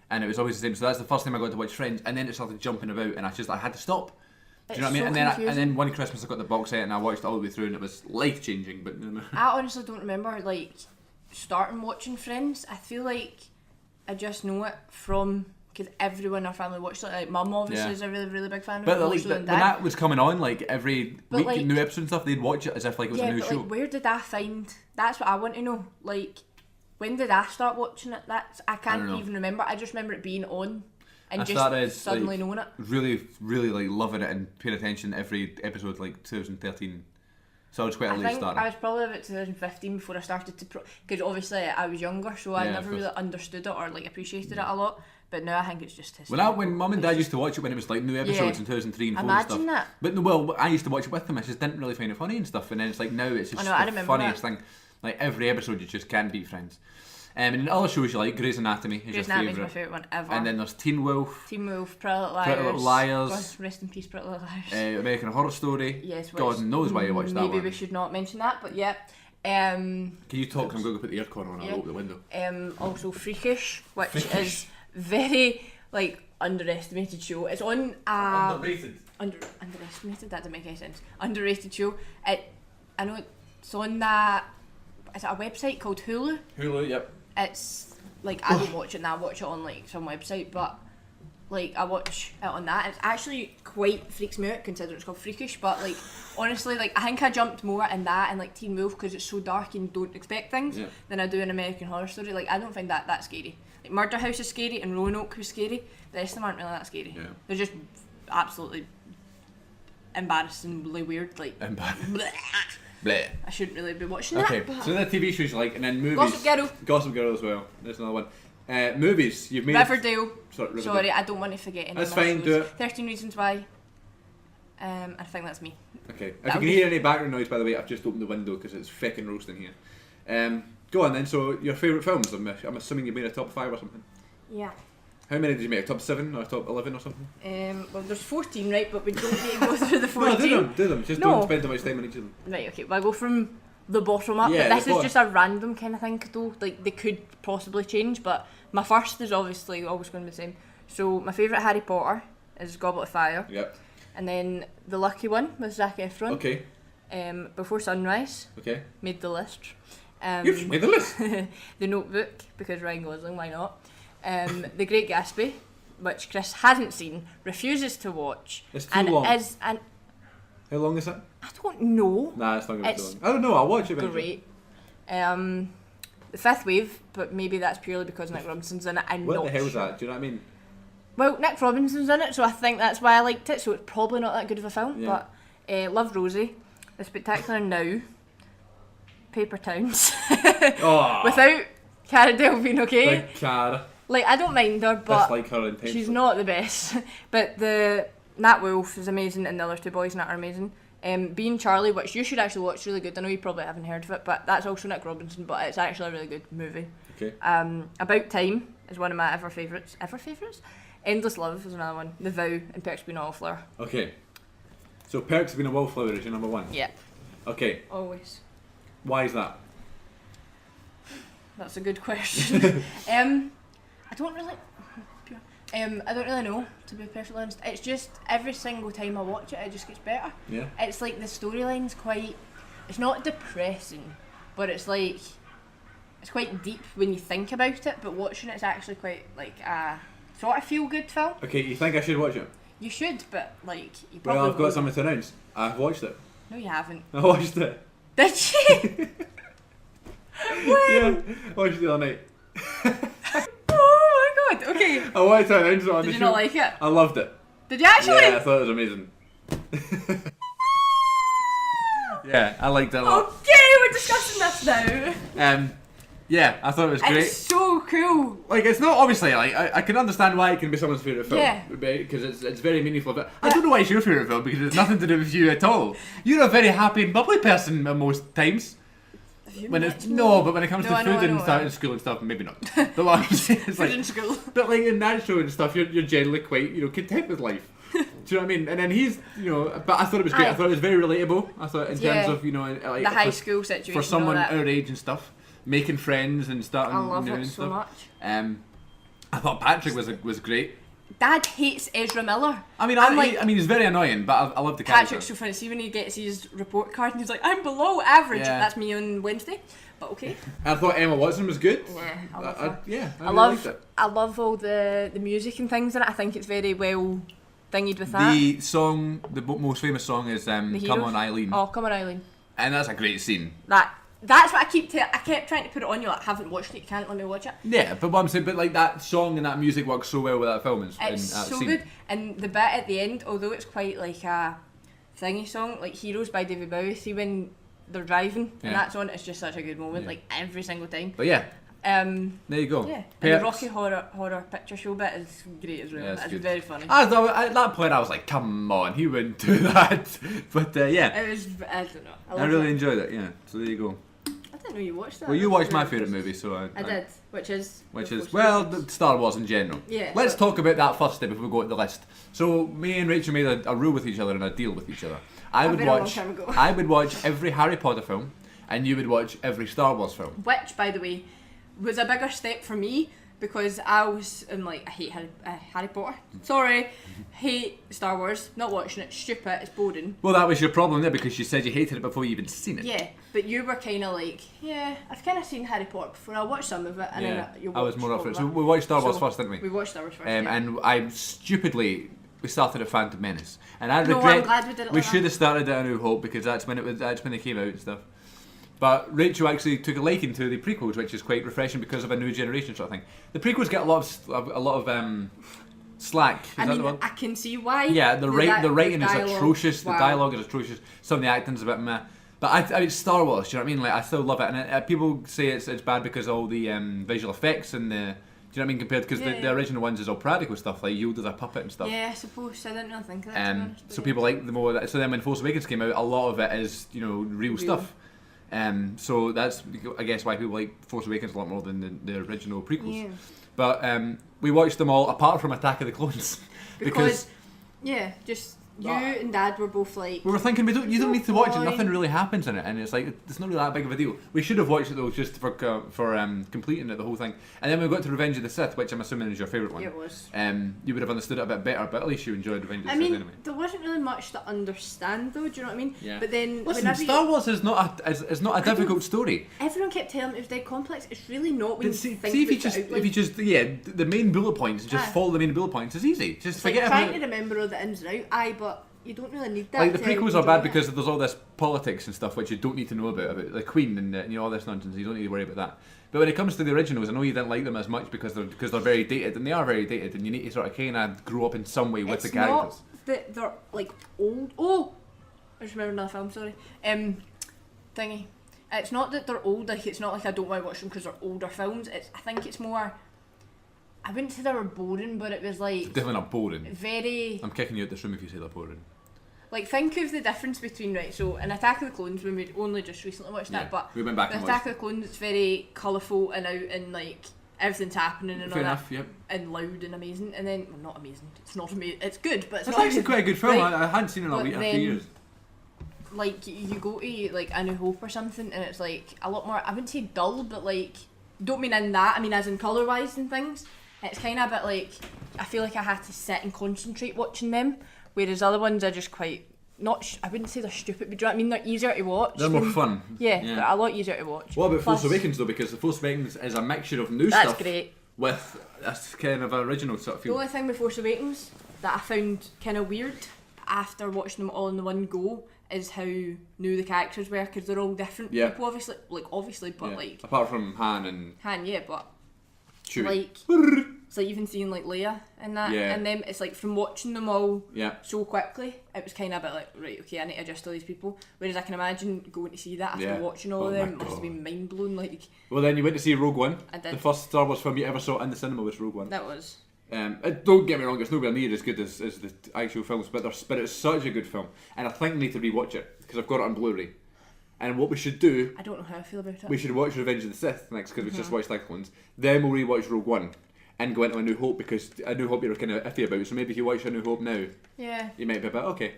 And it was always the same. So that's the first time I got to watch Friends, and then it started jumping about, and I had to stop. Do you know what I mean? And then one Christmas I got the box set and I watched it all the way through, and it was life changing. But I honestly don't remember starting watching Friends. I feel like I just know it from because everyone in our family watched it. Like Mum obviously is a really, really big fan of it. But when that was coming on, every week, new episodes and stuff, they'd watch it as if it was a new show. Where did I find? That's what I want to know. when did I start watching it? I don't can't know. even remember. I just remember it being on and I just started, suddenly like, knowing it. really, really like loving it and paying attention to every episode, like 2013. So I was quite a I late think starter. I was probably about 2015 before I started to because obviously I was younger, so I Yeah, of never course. really understood it or like appreciated it a lot. But now I think it's just history. When Mum and Dad used to watch it when it was like new episodes in 2003 and 4 and Imagine stuff. that. But no, well, I used to watch it with them. I just didn't really find it funny and stuff. And then it's like now it's just I know, I the remember funniest that. thing. Like every episode, you just can't beat Friends. And in other shows you like, Grey's Anatomy is Grey's your Anatomy is favourite. my favourite one ever. And then there's Teen Wolf, Teen Wolf, Pretty Little Liars. Pretty Little Liars. God, rest in peace, Pretty Little Liars. American Horror Story. Yes, which God knows why you watched that maybe one. we should not mention that, but yeah. Can you talk? I'm going to put the aircon on. I'll Yeah. open the window. Also Freakish, which Freakish. is very like underestimated show. It's on Underrated. underestimated. That doesn't make any sense. Underrated show. I know it's on that. Is it a website called Hulu? Hulu, yep. It's like I don't watch it now. I watch it on like some website, but like I watch it on that. It's actually quite freaks me out considering it's called Freakish. But like honestly, like I think I jumped more in that and like Teen Wolf because it's so dark and don't expect things Yeah. than I do in American Horror Story. Like I don't find that scary. Like Murder House is scary and Roanoke was scary. The rest of them aren't really that scary. Yeah. They're just absolutely embarrassingly weird. Like bleh. Bleh. I shouldn't really be watching Okay, that. But so the TV shows you like, and then movies. Gossip Girl. Gossip Girl as well. There's another one. Movies. You've made. Riverdale. Riverdale. Sorry, I don't want to forget any That's of my fine, shows. do it. 13 Reasons Why. I think that's me. Okay. If That'll you can be- hear any background noise, by the way, I've just opened the window because it's feckin' roasting here. Go on then. So your favourite films? I'm assuming you made a top 5 or something. Yeah. How many did you make? A top 7 or a top 11 or something? Well, there's 14, right? But we don't need to go through the No, 14. do them. Just No. don't spend too much time on each of them. Right, okay. Well, I'll go from the bottom up. Yeah, but this the is bottom. just a random kind of thing, though. Like, they could possibly change, but my first is obviously always going to be the same. So, my favourite Harry Potter is Goblet of Fire. Yep. And then The Lucky One with Zac Efron. Okay. Before Sunrise, Okay. made the list. You've made the list. The Notebook, because Ryan Gosling, why not? The Great Gatsby, which Chris hasn't seen, refuses to watch. It's too and long. Is, and How long is it? I don't know. Nah, it's not going to be too It's long. I don't know. I'll watch it eventually. Great. The Fifth Wave, but maybe that's purely because Nick Robinson's in it. I'm What not the hell is sure. that? Do you know what I mean? Well, Nick Robinson's in it, so I think that's why I liked it. So it's probably not that good of a film. Yeah. But Love Rosie, The Spectacular Now, Paper Towns, Oh, without Cara Delevingne, okay? big Cara. Like I don't mind her, but Dislike her intensely. she's not the best. But the Nat Wolff is amazing, and the other two boys in it are amazing. Being Charlie, which you should actually watch, really good. I know you probably haven't heard of it, but that's also Nick Robinson, but it's actually a really good movie. Okay. About Time is one of my ever favourites. Ever favourites? Endless Love is another one. The Vow and Perks of Being a Wallflower. Okay. So Perks of Being a Wallflower is your number 1? Yeah, Okay. always. Why is that? That's a good question. I don't really. I don't really know, to be perfectly honest. It's just every single time I watch it, it just gets better. Yeah. It's like the storyline's quite. It's not depressing, but it's like. It's quite deep when you think about it, but watching it's actually quite like a sort of feel good film. Okay, you think I should watch it? You should, but like you probably. Well, I've got won't. something to announce. I've watched it. No, you haven't. I watched it. Did you? Yeah, I watched it the other night. Oh my god. Okay. I wanted to announce it on Did the you show. not like it? I loved it. Did you actually? Yeah, I thought it was amazing. Yeah, I liked it a lot. Okay, we're discussing this now. Yeah, I thought it was great. It's so cool. Like, it's not obviously like I can understand why it can be someone's favourite film. Yeah. Because it's very meaningful. But I don't know why it's your favourite film because it's nothing to do with you at all. You're a very happy and bubbly person most times. Have you When met it's me? but when it comes No, to I know, food I and know, stuff I know. in school and stuff, maybe not. But what I'm saying is Food like, in school. but like in that show and stuff, you're generally quite content with life. Do you know what I mean? And then he's but I thought it was great. I Aye. thought it was very relatable. I thought in terms Yeah. of like The high for, school situation. for someone and all that. our age and stuff, making friends and starting. I love and it so stuff. much. I thought Patrick was great. Dad hates Ezra Miller. I mean, I'm like- he's very annoying, but I love the character. Patrick's so funny. See when he gets his report card and he's like, I'm below average. Yeah. That's me on Wednesday. But okay. I thought Emma Watson was good. Yeah, I love her. Yeah, I I really love liked it. I love all the music and things in it. I think it's very well thingied with that. The song, the most famous song is "Come Heroes? On Eileen," Oh, come on, Eileen. and that's a great scene. That That's what I kept trying to put it on you. Like, I haven't watched it. You can't let me watch it. Yeah, but what I'm saying, but like that song and that music works so well with that film. It's so good, and the bit at the end, although it's quite like a thingy song, like Heroes by David Bowie. See when they're driving and that's on, it's just such a good moment, like every single time. But yeah, there you go. Yeah, and the Rocky Horror Picture Show bit is great as well. Yeah, That's good. very funny. At that point, I was like, "Come on, he wouldn't do that." But yeah, It was, I don't know. I really enjoyed it. Yeah, so there you go. I didn't know you watched that. Well, you watched my favourite movie, so I did, which is well, the Star Wars in general. Yeah. Let's talk about that first before we go to the list. So me and Rachel made a rule with each other and a deal with each other. I would watch every Harry Potter film, and you would watch every Star Wars film. Which, by the way, was a bigger step for me because I'm like, I hate Harry Potter. Sorry, hate Star Wars. Not watching it. Stupid. It's boring. Well, that was your problem there because you said you hated it before you even seen it. Yeah, but you were kind of like, yeah, I've kind of seen Harry Potter before. I watched some of it, and then you watched I was more up for it. So all we watched Star Wars So, first, didn't we? We watched Star Wars first. And I stupidly. We started at Phantom Menace, and I No, regret. I'm glad we did it We like should that. have started at A New Hope because that's when they came out and stuff. But Rachel actually took a liking to the prequels, which is quite refreshing because of a new generation sort of thing. The prequels get a lot of slack. Is I that mean, the one? I can see why. Yeah, the writing is dialogue, atrocious. wow. The dialogue is atrocious. Some of the acting's a bit meh. But I mean, Star Wars. Do you know what I mean? Like, I still love it. And people say it's bad because of all the visual effects and the. Do you know what I mean? Compared because the original ones is all practical stuff, like Yoda's a puppet and stuff. Yeah, I suppose. I didn't really think of that. To be honest, but So yeah. people like the more. So then when Force Awakens came out, a lot of it is real stuff. So that's I guess why people like Force Awakens a lot more than the original prequels. Yeah. But we watched them all apart from Attack of the Clones Because yeah, just you and Dad were both like. we were thinking you don't need to watch it. Boy. Nothing really happens in it, and it's like it's not really that big of a deal. We should have watched it though, just for completing it, the whole thing. And then we got to Revenge of the Sith, which I'm assuming is your favourite one. It was. You would have understood it a bit better, but at least you enjoyed Revenge of the I Sith mean, anyway. there wasn't really much to understand though. Do you know what I mean? Yeah. But then Listen, whenever Star Wars is not a difficult story. everyone kept telling me it was dead complex. It's really not when But see, you think if you about it out, like, just the main bullet points, just follow the main bullet points. It's easy. Just it's like forget trying about to remember all the ins and outs. But you don't really need that. like the to prequels are enjoy bad it. because there's all this politics and stuff which you don't need to know about the Queen and all this nonsense. You don't need to worry about that. But when it comes to the originals, I know you didn't like them as much because they're very dated, and they are very dated, and you need to sort of kind of grow up in some way with It's the characters. not that they're like old. Oh, I just remembered another film. Sorry. Thingy. It's not that they're old. Like it's not like I don't want to watch them because they're older films. I think it's more. I wouldn't say they were boring, but it was like Definitely not boring. very. I'm kicking you out this room if you say they're boring. Like, think of the difference between, right, so in Attack of the Clones, when we only just recently watched that, but we went back the and Attack watched. of the Clones, it's very colourful and out and, like, everything's happening and Fair all enough. that. Yep. And loud and amazing. And then, well, not amazing. It's not amazing. It's good, but it's It's not actually quite a good film. Right. I hadn't seen it in a But few then- years. Like, you go to, like, A New Hope or something, and it's, like, a lot more, I wouldn't say dull, but, like, don't mean in that, I mean as in colour-wise and things. It's kind of a bit like, I feel like I had to sit and concentrate watching them, whereas other ones are just quite, I wouldn't say they're stupid, but do you know what I mean? They're easier to watch. They're more than- fun. Yeah, they're a lot easier to watch. What about Plus, Force Awakens though? Because the Force Awakens is a mixture of new That's stuff great. with a kind of original sort of The feel. only thing with Force Awakens that I found kind of weird after watching them all in the one go is how new the characters were, because they're all different people, obviously, but like apart from Han and Han, yeah, but Chewie. like it's like even seeing like Leia and that, Yeah. and them, it's like from watching them all Yeah. so quickly, it was kind of a bit like, right, okay, I need to adjust to these people. Whereas I can imagine going to see that after Yeah. watching all Oh of my them, it must have God. been mind blown. Like Well, then you went to see Rogue One. I did. The first Star Wars film you ever saw in the cinema was Rogue One. that was. Don't get me wrong, it's nowhere near as good as the actual films, but it's such a good film, and I think I need to rewatch it because I've got it on Blu-ray. And what we should do, I don't know how I feel about it. we should watch Revenge of the Sith next because we just watched Attack of the Clones. Then we'll rewatch Rogue One and go into A New Hope because A New Hope you're kind of iffy about. So maybe if you watch A New Hope now, Yeah. you might be a bit okay.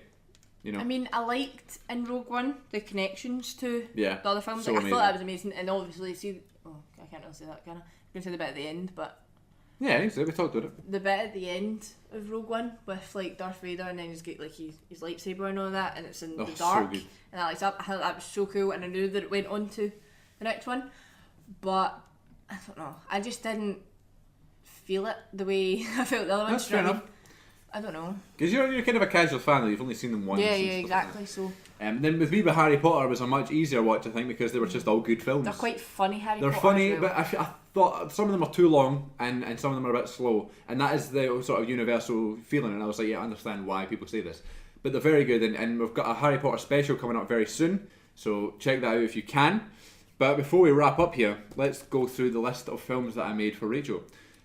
You know. I mean, I liked in Rogue One the connections to Yeah, the other films. so Like, I thought amazing. that was amazing, and obviously, I can't really say that, can I? I'm gonna say the bit at the end, but Yeah, so we talked about it. the bit at the end of Rogue One with like Darth Vader, and then he's got like his lightsaber and all that, and it's in Oh, the so dark, good. and I liked that. I thought that was so cool, and I knew that it went on to the next one, but I don't know. I just didn't feel it the way I felt the other one. That's fair enough. I don't know. Because you're kind of a casual fan, though. You've only seen them once. Yeah, and yeah, stuff exactly. like So that. Then with me, with Harry Potter was a much easier watch, I think, because they were just all good films. they're quite funny, Harry They're Potter. funny, as well. but I thought some of them are too long and some of them are a bit slow. And that is the sort of universal feeling. And I was like, yeah, I understand why people say this. But they're very good. And we've got a Harry Potter special coming up very soon. So check that out if you can. But before we wrap up here, let's go through the list of films that I made for Rachel.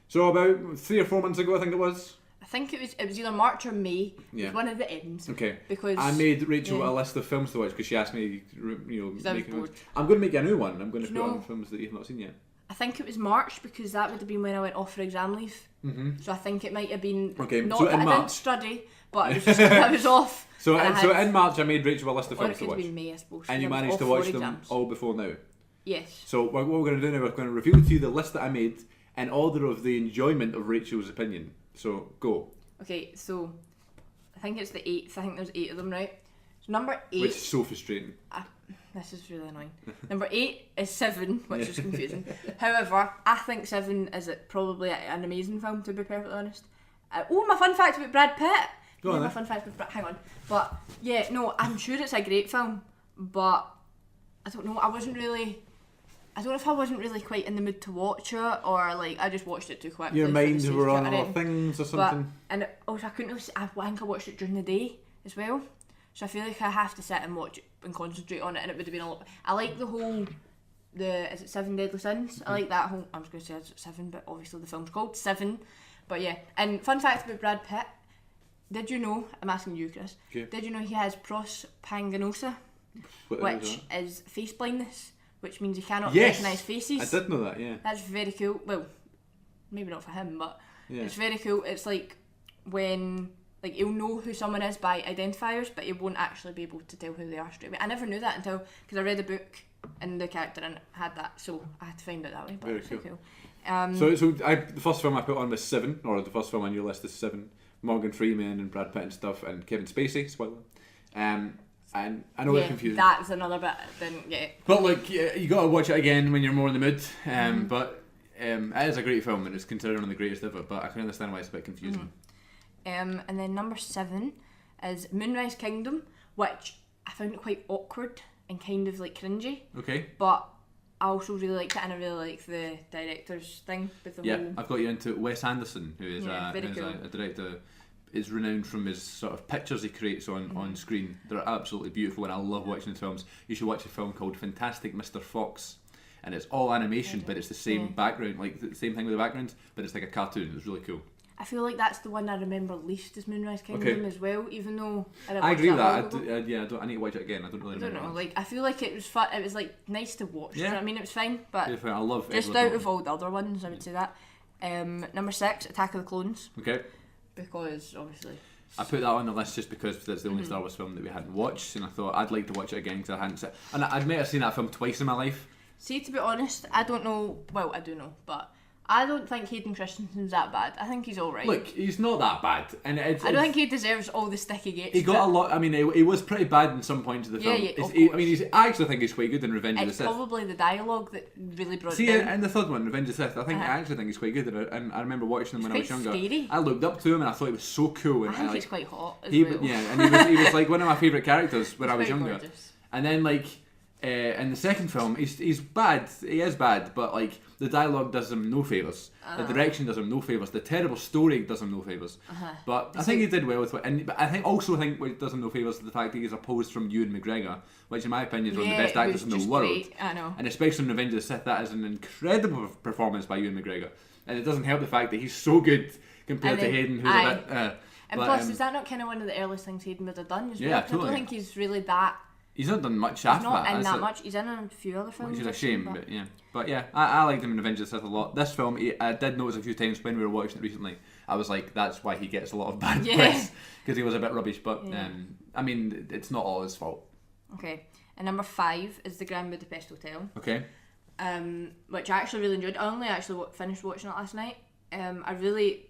So about 3 or 4 months ago, I think it was. I think it was either March or May. Yeah. It was one of the ends. Okay. Because I made Rachel yeah. a list of films to watch because she asked me, I was bored. I'm going to make you a new one. I'm going to put No. on films that you've not seen yet. I think it was March because that would have been when I went off for exam leave. Mm-hmm. So I think it might have been Okay, not so that in I March. didn't study, but it was just I was off. So and I so had- in March, I made Rachel a list of or films it to could have watch. been May, I suppose. And you because I was managed to off watch for them exams. all before now. Yes. So what we're going to do now, we're going to reveal to you the list that I made in order of the enjoyment of Rachel's opinion. So go. Okay, so I think it's the 8th. I think there's 8 of them, right? So number 8. Which is so frustrating. This is really annoying. Number 8 is 7, which is confusing. However, I think 7 is probably an amazing film, to be perfectly honest. My fun fact about Brad Pitt. Go on My then. fun fact about hang on. But yeah, no, I'm sure it's a great film, but I don't know. I don't know if I wasn't really quite in the mood to watch it, or like I just watched it too quickly. Your for the mind sake were of on it. other things or But, something. and also I couldn't really, I think I watched it during the day as well. So I feel like I have to sit and watch it and concentrate on it, and it would have been a lot. I like the whole, is it 7 Deadly Sins? I like that whole, I was going to say it's 7, but obviously the film's called 7. But yeah, and fun fact about Brad Pitt, did you know, I'm asking you Chris, Okay. did you know he has prospanganosa, What which is face blindness, which means he cannot Yes! recognise faces. I did know that, yeah. That's very cool. Well, maybe not for him, but Yeah. it's very cool. It's like when like he'll know who someone is by identifiers, but he won't actually be able to tell who they are straight away. I never knew that until because I read a book and the character and had that, so I had to find it that way. But Very it's so cool. cool. So the first film I put on was 7, or the first film on your list is 7. Morgan Freeman and Brad Pitt and stuff, and Kevin Spacey, spoiler. And I know it's Yeah, confusing. that's another bit. Then yeah, But like, you got to watch it again when you're more in the mood. But it is a great film and it's considered one of the greatest ever. But I can understand why it's a bit confusing. and then number 7 is Moonrise Kingdom, which I found it quite awkward and kind of like cringy. Okay. But I also really liked it, and I really like the director's thing with the Yeah, whole. I've got you into Wes Anderson, who is, Yeah, very who is cool. a director. Is renowned from his sort of pictures he creates on screen. They're absolutely beautiful, and I love watching the films. You should watch a film called Fantastic Mr. Fox, and it's all animation, but it's the same Yeah. background, like the same thing with the background, but it's like a cartoon. It's really cool. I feel like that's the one I remember least is Moonrise Kingdom Okay. as well, even though I agree with that. long ago. I need to watch it again. I don't really I don't remember. know, much. like I feel like it was fun. It was like nice to watch. Yeah. You know what I mean, it was fine, but Yeah, I love just Edward out Norton. of all the other ones, I would say that. Number 6, Attack of the Clones, Okay. because obviously. I put that on the list just because that's the only Star Wars film that we hadn't watched, and I thought I'd like to watch it again because I hadn't seen. And I admit I've seen that film twice in my life. See, to be honest, I don't know. Well, I do know, but I don't think Hayden Christensen's that bad. I think he's alright. Look, he's not that bad, and I don't think he deserves all the stick he gets. he got but a lot. I mean, he was pretty bad in some points of the Yeah, film. yeah, It's- of he- I course. mean, I actually think he's quite good in Revenge of the It's Sith. probably the dialogue that really brought See, it down. and the third one, Revenge of the Sith, I Uh-huh. actually think he's quite good, and I remember watching him when I was quite younger. scary. I looked up to him and I thought he was so cool. I And think like, he's quite hot as he, well. yeah, and he was like one of my favourite characters when I was Quite younger. gorgeous. And then like in the second film, he's bad. He is bad, but like the dialogue does him no favors. The direction does him no favors. The terrible story does him no favors. But I think he did well with it. And but I think what does him no favors is the fact that he's opposed from Ewan McGregor, which in my opinion is one of the best actors in the who's world. great, I know. And especially in Revenge of the Sith, that is an incredible performance by Ewan McGregor. And it doesn't help the fact that he's so good compared And to then- Hayden, who's aye. a bit. And but, plus, is that not kind of one of the earliest things Hayden would have done as well? Yeah, 'Cause I totally. don't think he's really that. he's not done much He's after not in that's that it. much. He's in a few other films. Which is a I've shame, seen, but yeah. But yeah, I liked him in Revenge of the Sith a lot. This film, I did notice a few times when we were watching it recently, I was like, that's why he gets a lot of bad Yeah. press, because he was a bit rubbish. But Yeah. I mean, it's not all his fault. Okay. And number 5 is the Grand Budapest Hotel, Okay. which I actually really enjoyed. I only actually finished watching it last night. I really,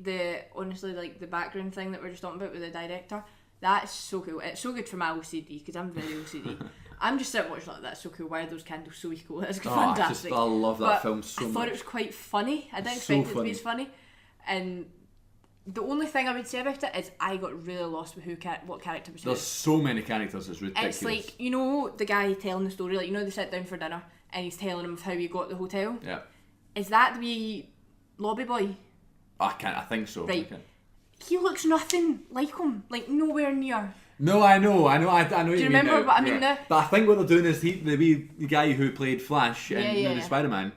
honestly, like the background thing that we're just talking about with the director, that's so cool. It's so good for my OCD, because I'm very OCD. I'm just sitting watching like that's so cool. Why are those candles so equal? That's fantastic. I love that But film so I much. thought it was quite funny. I didn't So expect it to funny. be as funny. And The only thing I would say about it is I got really lost with what character was who. There's so many characters, it's ridiculous. It's like, you know, the guy telling the story, like, you know, they sit down for dinner and he's telling him of how he got the hotel. Yeah. Is that the wee lobby boy? I think so. Right. He looks nothing like him, like nowhere near. No, I know what you mean. Do you remember what I mean now? But I think what they're doing is the guy who played Flash in the Spider-Man,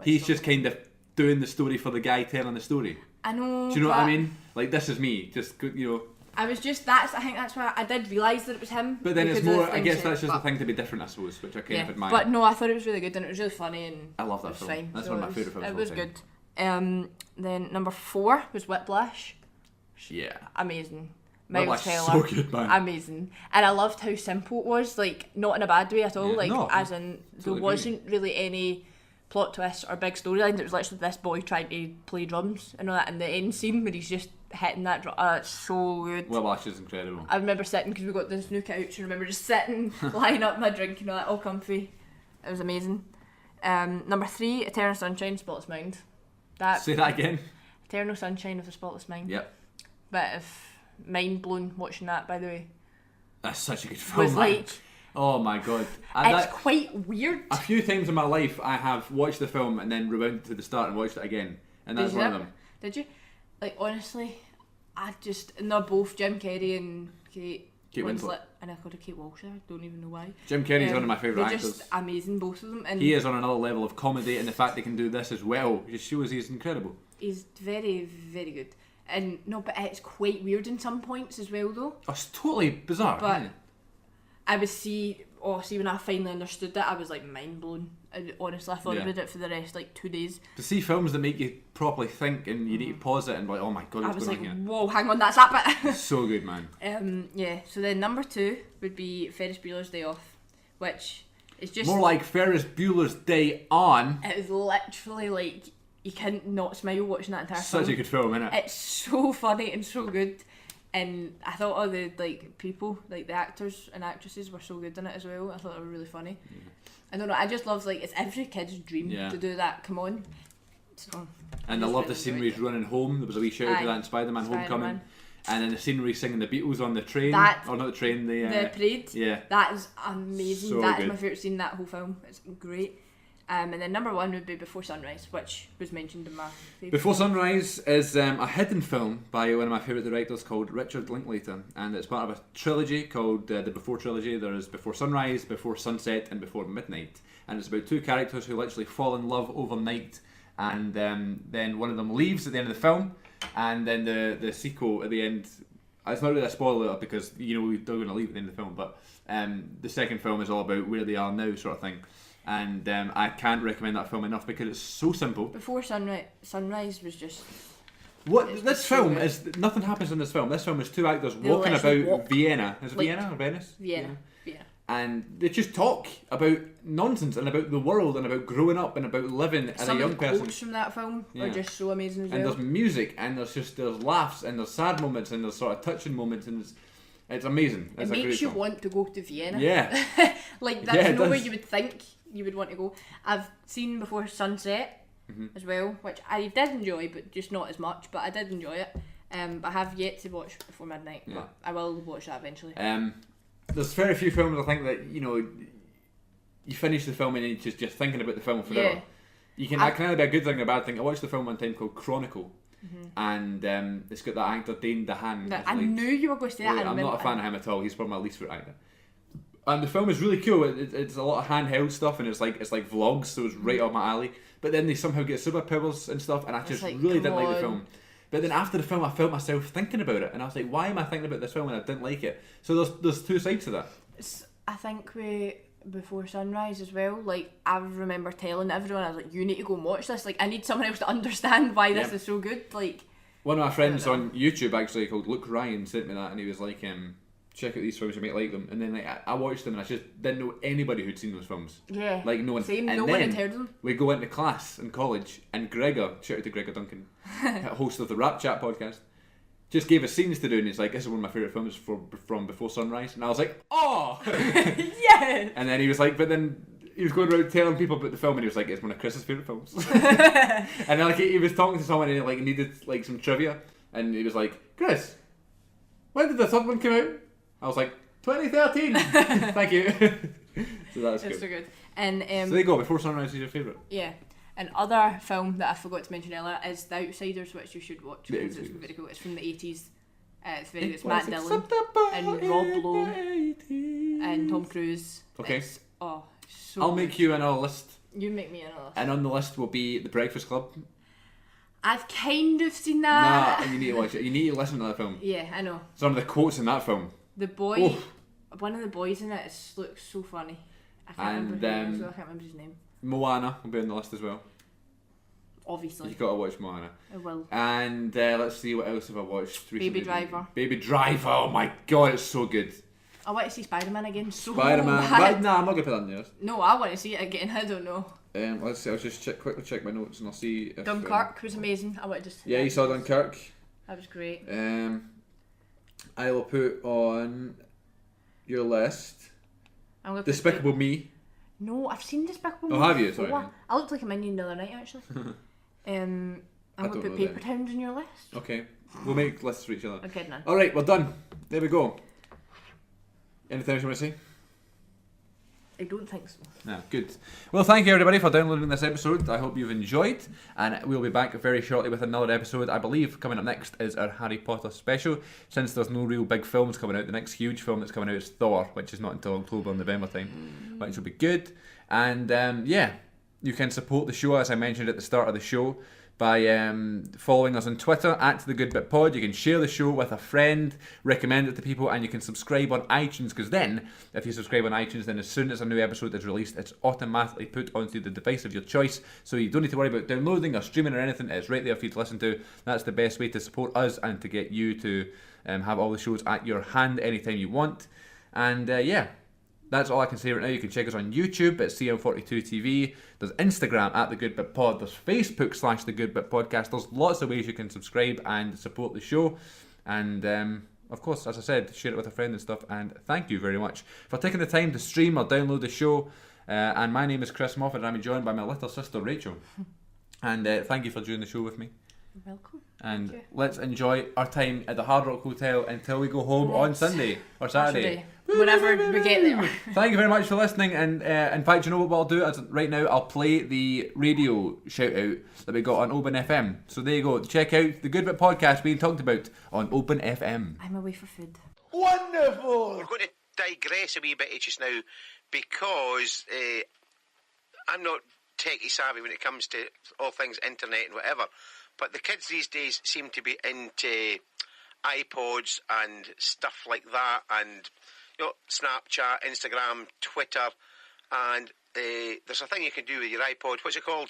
he's just kind of doing the story for the guy telling the story. I know. Do you know what I mean? Like, this is me, just, you know. I was just, I think that's why I did realise that it was him. But then it's more, I guess that's just a thing to be different, I suppose, which I kind of admire. But no, I thought it was really good and it was really funny and I love that film. fine. That's So one of my favourite films It of was all time. good. Then number 4 was Whiplash. Yeah. Amazing. Whiplash Miles is Teller. so good, man. Amazing. And I loved how simple it was, like, not in a bad way at all. Yeah, like, no, as in, totally there wasn't really any plot twists or big storylines. It was literally this boy trying to play drums and all that. And the end scene where he's just hitting that drum. It's so good. Whiplash is incredible. I remember sitting, because we got this new couch, and I remember just sitting, lying up my drink, and all that, all comfy. It was amazing. Number 3, Eternal Sunshine, Spotless Mind. Say that again. Eternal Sunshine of the Spotless Mind. Yep. Bit of mind blown watching that, by the way. That's such a good film, Was man. like, Oh my god. it's quite weird. A few times in my life I have watched the film and then rewound to the start and watched it again. And that's Did you one of ever? them. Did you? Like, honestly, and they're both Jim Carrey and Kate Winslet. And I called her Kate Walsh, I don't even know why. Jim Carrey's one of my favourite they're actors. just amazing, both of them. And He is on another level of comedy, and the fact they can do this as well just shows he's incredible. he's very, very good. And no, but it's quite weird in some points as well, though. Oh, it's totally bizarre. But isn't it? I was see when I finally understood it, I was like mind blown. And honestly, I thought about it for the rest, like 2 days. To see films that make you properly think and you need to pause it and be like, oh my god, I what's was going like, on here? whoa, hang on, that's that bit. So good, man. Yeah, so then number 2 would be Ferris Bueller's Day Off, which is just... More like Ferris Bueller's Day On. It was literally like, you can't not smile watching that entire film. Such a good film, isn't it? It's so funny and so good. And I thought all the people, like the actors and actresses were so good in it as well. I thought they were really funny. Yeah. I don't know, I just love, it's every kid's dream to do that, come on. So, and I love the scene where he's running home. There was a wee shout out to that in Spider-Man Homecoming. And then the scene where he's singing the Beatles on the train. Or not the train, the parade. Yeah. That is amazing. So that good. is my favourite scene in that whole film. It's great. And then number 1 would be Before Sunrise, which was mentioned in my favourite. Before Sunrise is a hidden film by one of my favourite directors called Richard Linklater, and it's part of a trilogy called the Before Trilogy. There is Before Sunrise, Before Sunset, and Before Midnight, and it's about 2 characters who literally fall in love overnight, and then one of them leaves at the end of the film, and then the sequel at the end. It's not really a spoiler because they're going to leave at the end of the film, but the second film is all about where they are now, sort of thing. And I can't recommend that film enough because it's so simple. Before Sunrise was just... This film is... Nothing happens in this film. This film is 2 actors walking about Vienna. Is it Vienna or Venice? Vienna. And they just talk about nonsense and about the world and about growing up and about living as a young person. Some of the quotes from that film are just so amazing as well. And there's music and there's laughs and there's sad moments and there's sort of touching moments and it's amazing. It's it makes you want to go to Vienna. Yeah. That's nowhere you would think you would want to go. I've seen Before Sunset as well, which I did enjoy, but just not as much. But I did enjoy it. But I have yet to watch Before Midnight. Yeah. But I will watch that eventually. There's very few films I think that you finish the film and you're just thinking about the film forever. Yeah. That can either be a good thing or a bad thing. I watched the film one time called Chronicle. And it's got that actor Dane DeHaan. I knew you were going to say that. I'm not a fan of him at all. He's probably my least favourite actor. And the film is really cool. It's a lot of handheld stuff, and it's like vlogs, so it's right up my alley. But then they somehow get superpowers and stuff, and I just really didn't like the film. But then after the film, I felt myself thinking about it, and I was like, "Why am I thinking about this film?" And I didn't like it. So there's 2 sides to that. I think Before Sunrise as well. Like, I remember telling everyone, I was like, "You need to go and watch this. Like, I need someone else to understand why this is so good." Like, one of my friends on YouTube actually called Luke Ryan sent me that, and he was like, check out these films, you might like them. And then I watched them and I just didn't know anybody who'd seen those films. Yeah. Like no one. Same, and no one had heard of them. We go into class in college and Gregor, shout out to Gregor Duncan, host of the Rap Chat podcast, just gave us scenes to do and he's like, this is one of my favourite films from Before Sunrise. And I was like, oh! Yes! And then he was like, but then he was going around telling people about the film and he was like, it's one of Chris's favourite films. And then he was talking to someone and he needed some trivia. And he was like, Chris, when did the third one come out? I was like, 2013. Thank you. So that's It's good. so good. And So there you go. Before Sunrise is your favourite. yeah. Another film that I forgot to mention earlier is The Outsiders, which you should watch The because it's Outsiders. very cool. It's from the 80s. It's very good. It's Matt Dillon and and Rob Lowe and Tom Cruise. Okay. It's, so I'll make good. you another list. You make me another. And on the list will be The Breakfast Club. I've kind of seen that. Nah, you need to watch it. You need to listen to that film. Yeah, I know. Some of the quotes in that film. The boy, Oh. one of the boys in it looks so funny. I can't And, remember who it is, um, I can't remember his name. Moana will be on the list as well. Obviously, You've got to watch Moana. I will. And let's see what else have I watched recently. Baby Driver. Baby Driver. Oh my god, it's so good. I want to see Spider-Man again so Spider-Man. bad. But, nah, I'm not gonna put that in there. No, I want to see it again. I don't know. Let's see. I'll just quickly check my notes and I'll see if. Dunkirk was amazing. I want to just. Yeah, you saw Dunkirk. That was great. I will put on your list I'm gonna put Despicable Me. No, I've seen Despicable Oh, Me have you? before. Sorry. I looked like a minion the other night actually. I'm I gonna don't put know Paper them. Towns on your list. Okay, we'll make lists for each other. Okay, then. All right, we're done. There we go. Anything else you want to say? I don't think so. No, good. Well, thank you everybody for downloading this episode. I hope you've enjoyed, and we'll be back very shortly with another episode. I believe coming up next is our Harry Potter special. Since there's no real big films coming out, the next huge film that's coming out is Thor, which is not until October and November time, which will be good. And yeah, you can support the show as I mentioned at the start of the show by following us on Twitter at The Good Bit Pod. You can share the show with a friend, recommend it to people, and you can subscribe on iTunes, because then, if you subscribe on iTunes, then as soon as a new episode is released, it's automatically put onto the device of your choice, so you don't need to worry about downloading or streaming or anything. It's right there for you to listen to. That's the best way to support us and to get you to have all the shows at your hand anytime you want. And yeah, that's all I can say right now. You can check us on YouTube at CM42TV. There's Instagram at The Good Bit Pod. There's Facebook / The Good Bit Podcast. There's lots of ways you can subscribe and support the show. And of course, as I said, share it with a friend and stuff. And thank you very much for taking the time to stream or download the show. And my name is Chris Moffat, and I'm joined by my little sister Rachel. And thank you for doing the show with me. You're welcome. And Thank you. let's enjoy our time at the Hard Rock Hotel until we go home on Sunday or Saturday. Whenever we get there. Thank you very much for listening, and in fact, you know what I'll do? Right now, I'll play the radio shout out that we got on Open FM. So there you go. Check out the Good Bit Podcast being talked about on Open FM. I'm away for food. Wonderful! We're going to digress a wee bit just now because I'm not techie savvy when it comes to all things internet and whatever, but the kids these days seem to be into iPods and stuff like that, and you know, Snapchat, Instagram, Twitter, and there's a thing you can do with your iPod. What's it called?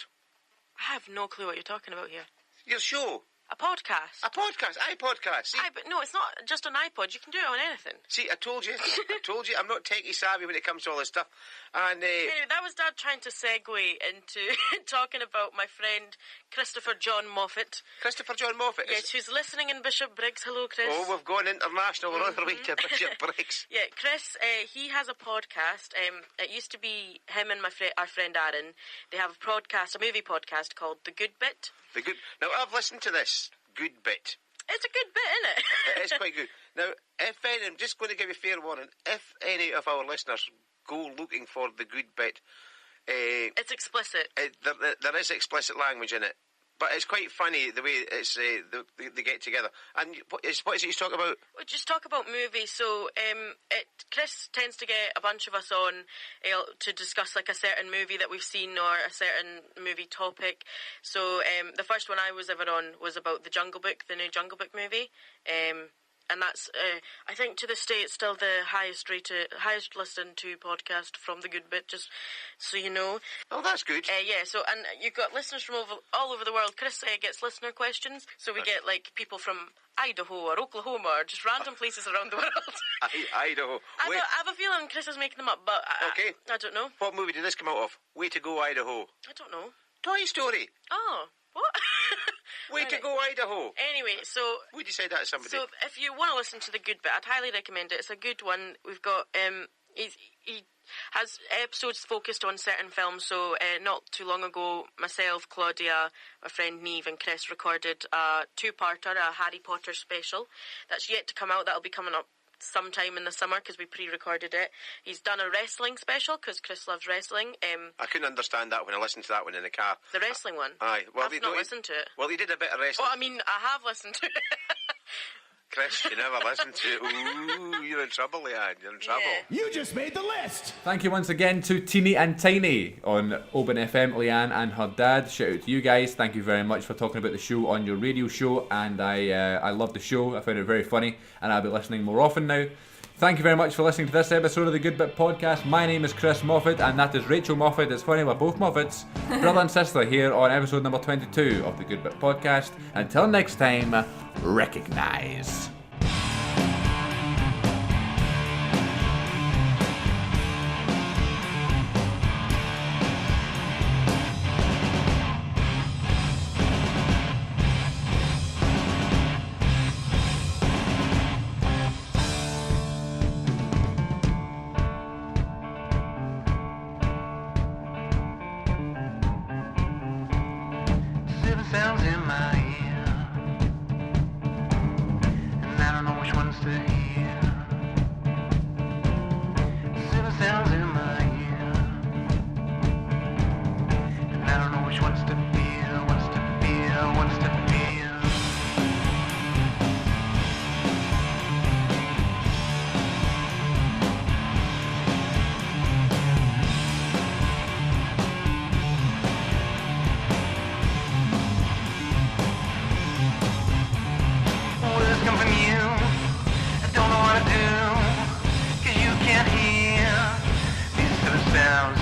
I have no clue what you're talking about here. Your show. A podcast. A podcast. iPodcast. See, But no, it's not just an iPod. You can do it on anything. see, I told you. I told you. I'm not techie savvy when it comes to all this stuff. And Anyway, that was Dad trying to segue into talking about my friend Christopher John Moffat. Christopher John Moffat. Yes, who's listening in Bishop Briggs. Hello, Chris. Oh, we've gone international. We're on our way to Bishop Briggs. Yeah, Chris, he has a podcast. It used to be him and our friend Aaron. They have a podcast, a movie podcast called The Good Bit. The good. Now, I've listened to this good bit. It's a good bit, isn't it? It is quite good. Now, if any, I'm just going to give you fair warning. If any of our listeners go looking for the good bit, It's explicit. there is explicit language in it. But it's quite funny the way it's they get together. And what is it you talk about? We'll just talk about movies. So, Chris tends to get a bunch of us on to discuss like a certain movie that we've seen or a certain movie topic. So, the first one I was ever on was about the Jungle Book, the new Jungle Book movie. And that's, I think to this day, it's still the highest listened to podcast from The Good Bit, just so you know. Oh, that's good. Yeah, so, and you've got listeners from all over the world. Chris gets listener questions, so we get, like, people from Idaho or Oklahoma or just random places around the world. Idaho. I have a feeling Chris is making them up, but Okay. I don't know. What movie did this come out of? Way to Go, Idaho. I don't know. Toy Story. Oh, what? Way to Alright. Go, Idaho. Anyway, so... Would you say that to somebody? So if you want to listen to The Good Bit, I'd highly recommend it. It's a good one. We've got has episodes focused on certain films. So not too long ago, myself, Claudia, my friend Neve and Chris recorded a two-parter, a Harry Potter special that's yet to come out. That'll be coming up sometime in the summer because we pre-recorded it. He's done a wrestling special because Chris loves wrestling. I couldn't understand that when I listened to that one in the car. The wrestling one? Aye. Well, I've not listened to it. Well, he did a bit of wrestling. Oh, I mean, I have listened to it. Chris, you never listened to it. Ooh, you're in trouble, Leanne. You're in trouble. Yeah. You just made the list. Thank you once again to Teeny and Tiny on Open FM, Leanne and her dad. Shout out to you guys. Thank you very much for talking about the show on your radio show. And I love the show. I found it very funny. And I'll be listening more often now. Thank you very much for listening to this episode of the Good Bit Podcast. My name is Chris Moffat and that is Rachel Moffat. It's funny, we're both Moffats. Brother and sister here on episode number 22 of the Good Bit Podcast. Until next time, recognise. Sounds in my ear, and I don't know which ones to hear. Silver sounds in my ear, and I don't know which ones to feel, ones to feel, ones to feel. Words come from you, I don't know what to do, 'cause you can't hear these silver sounds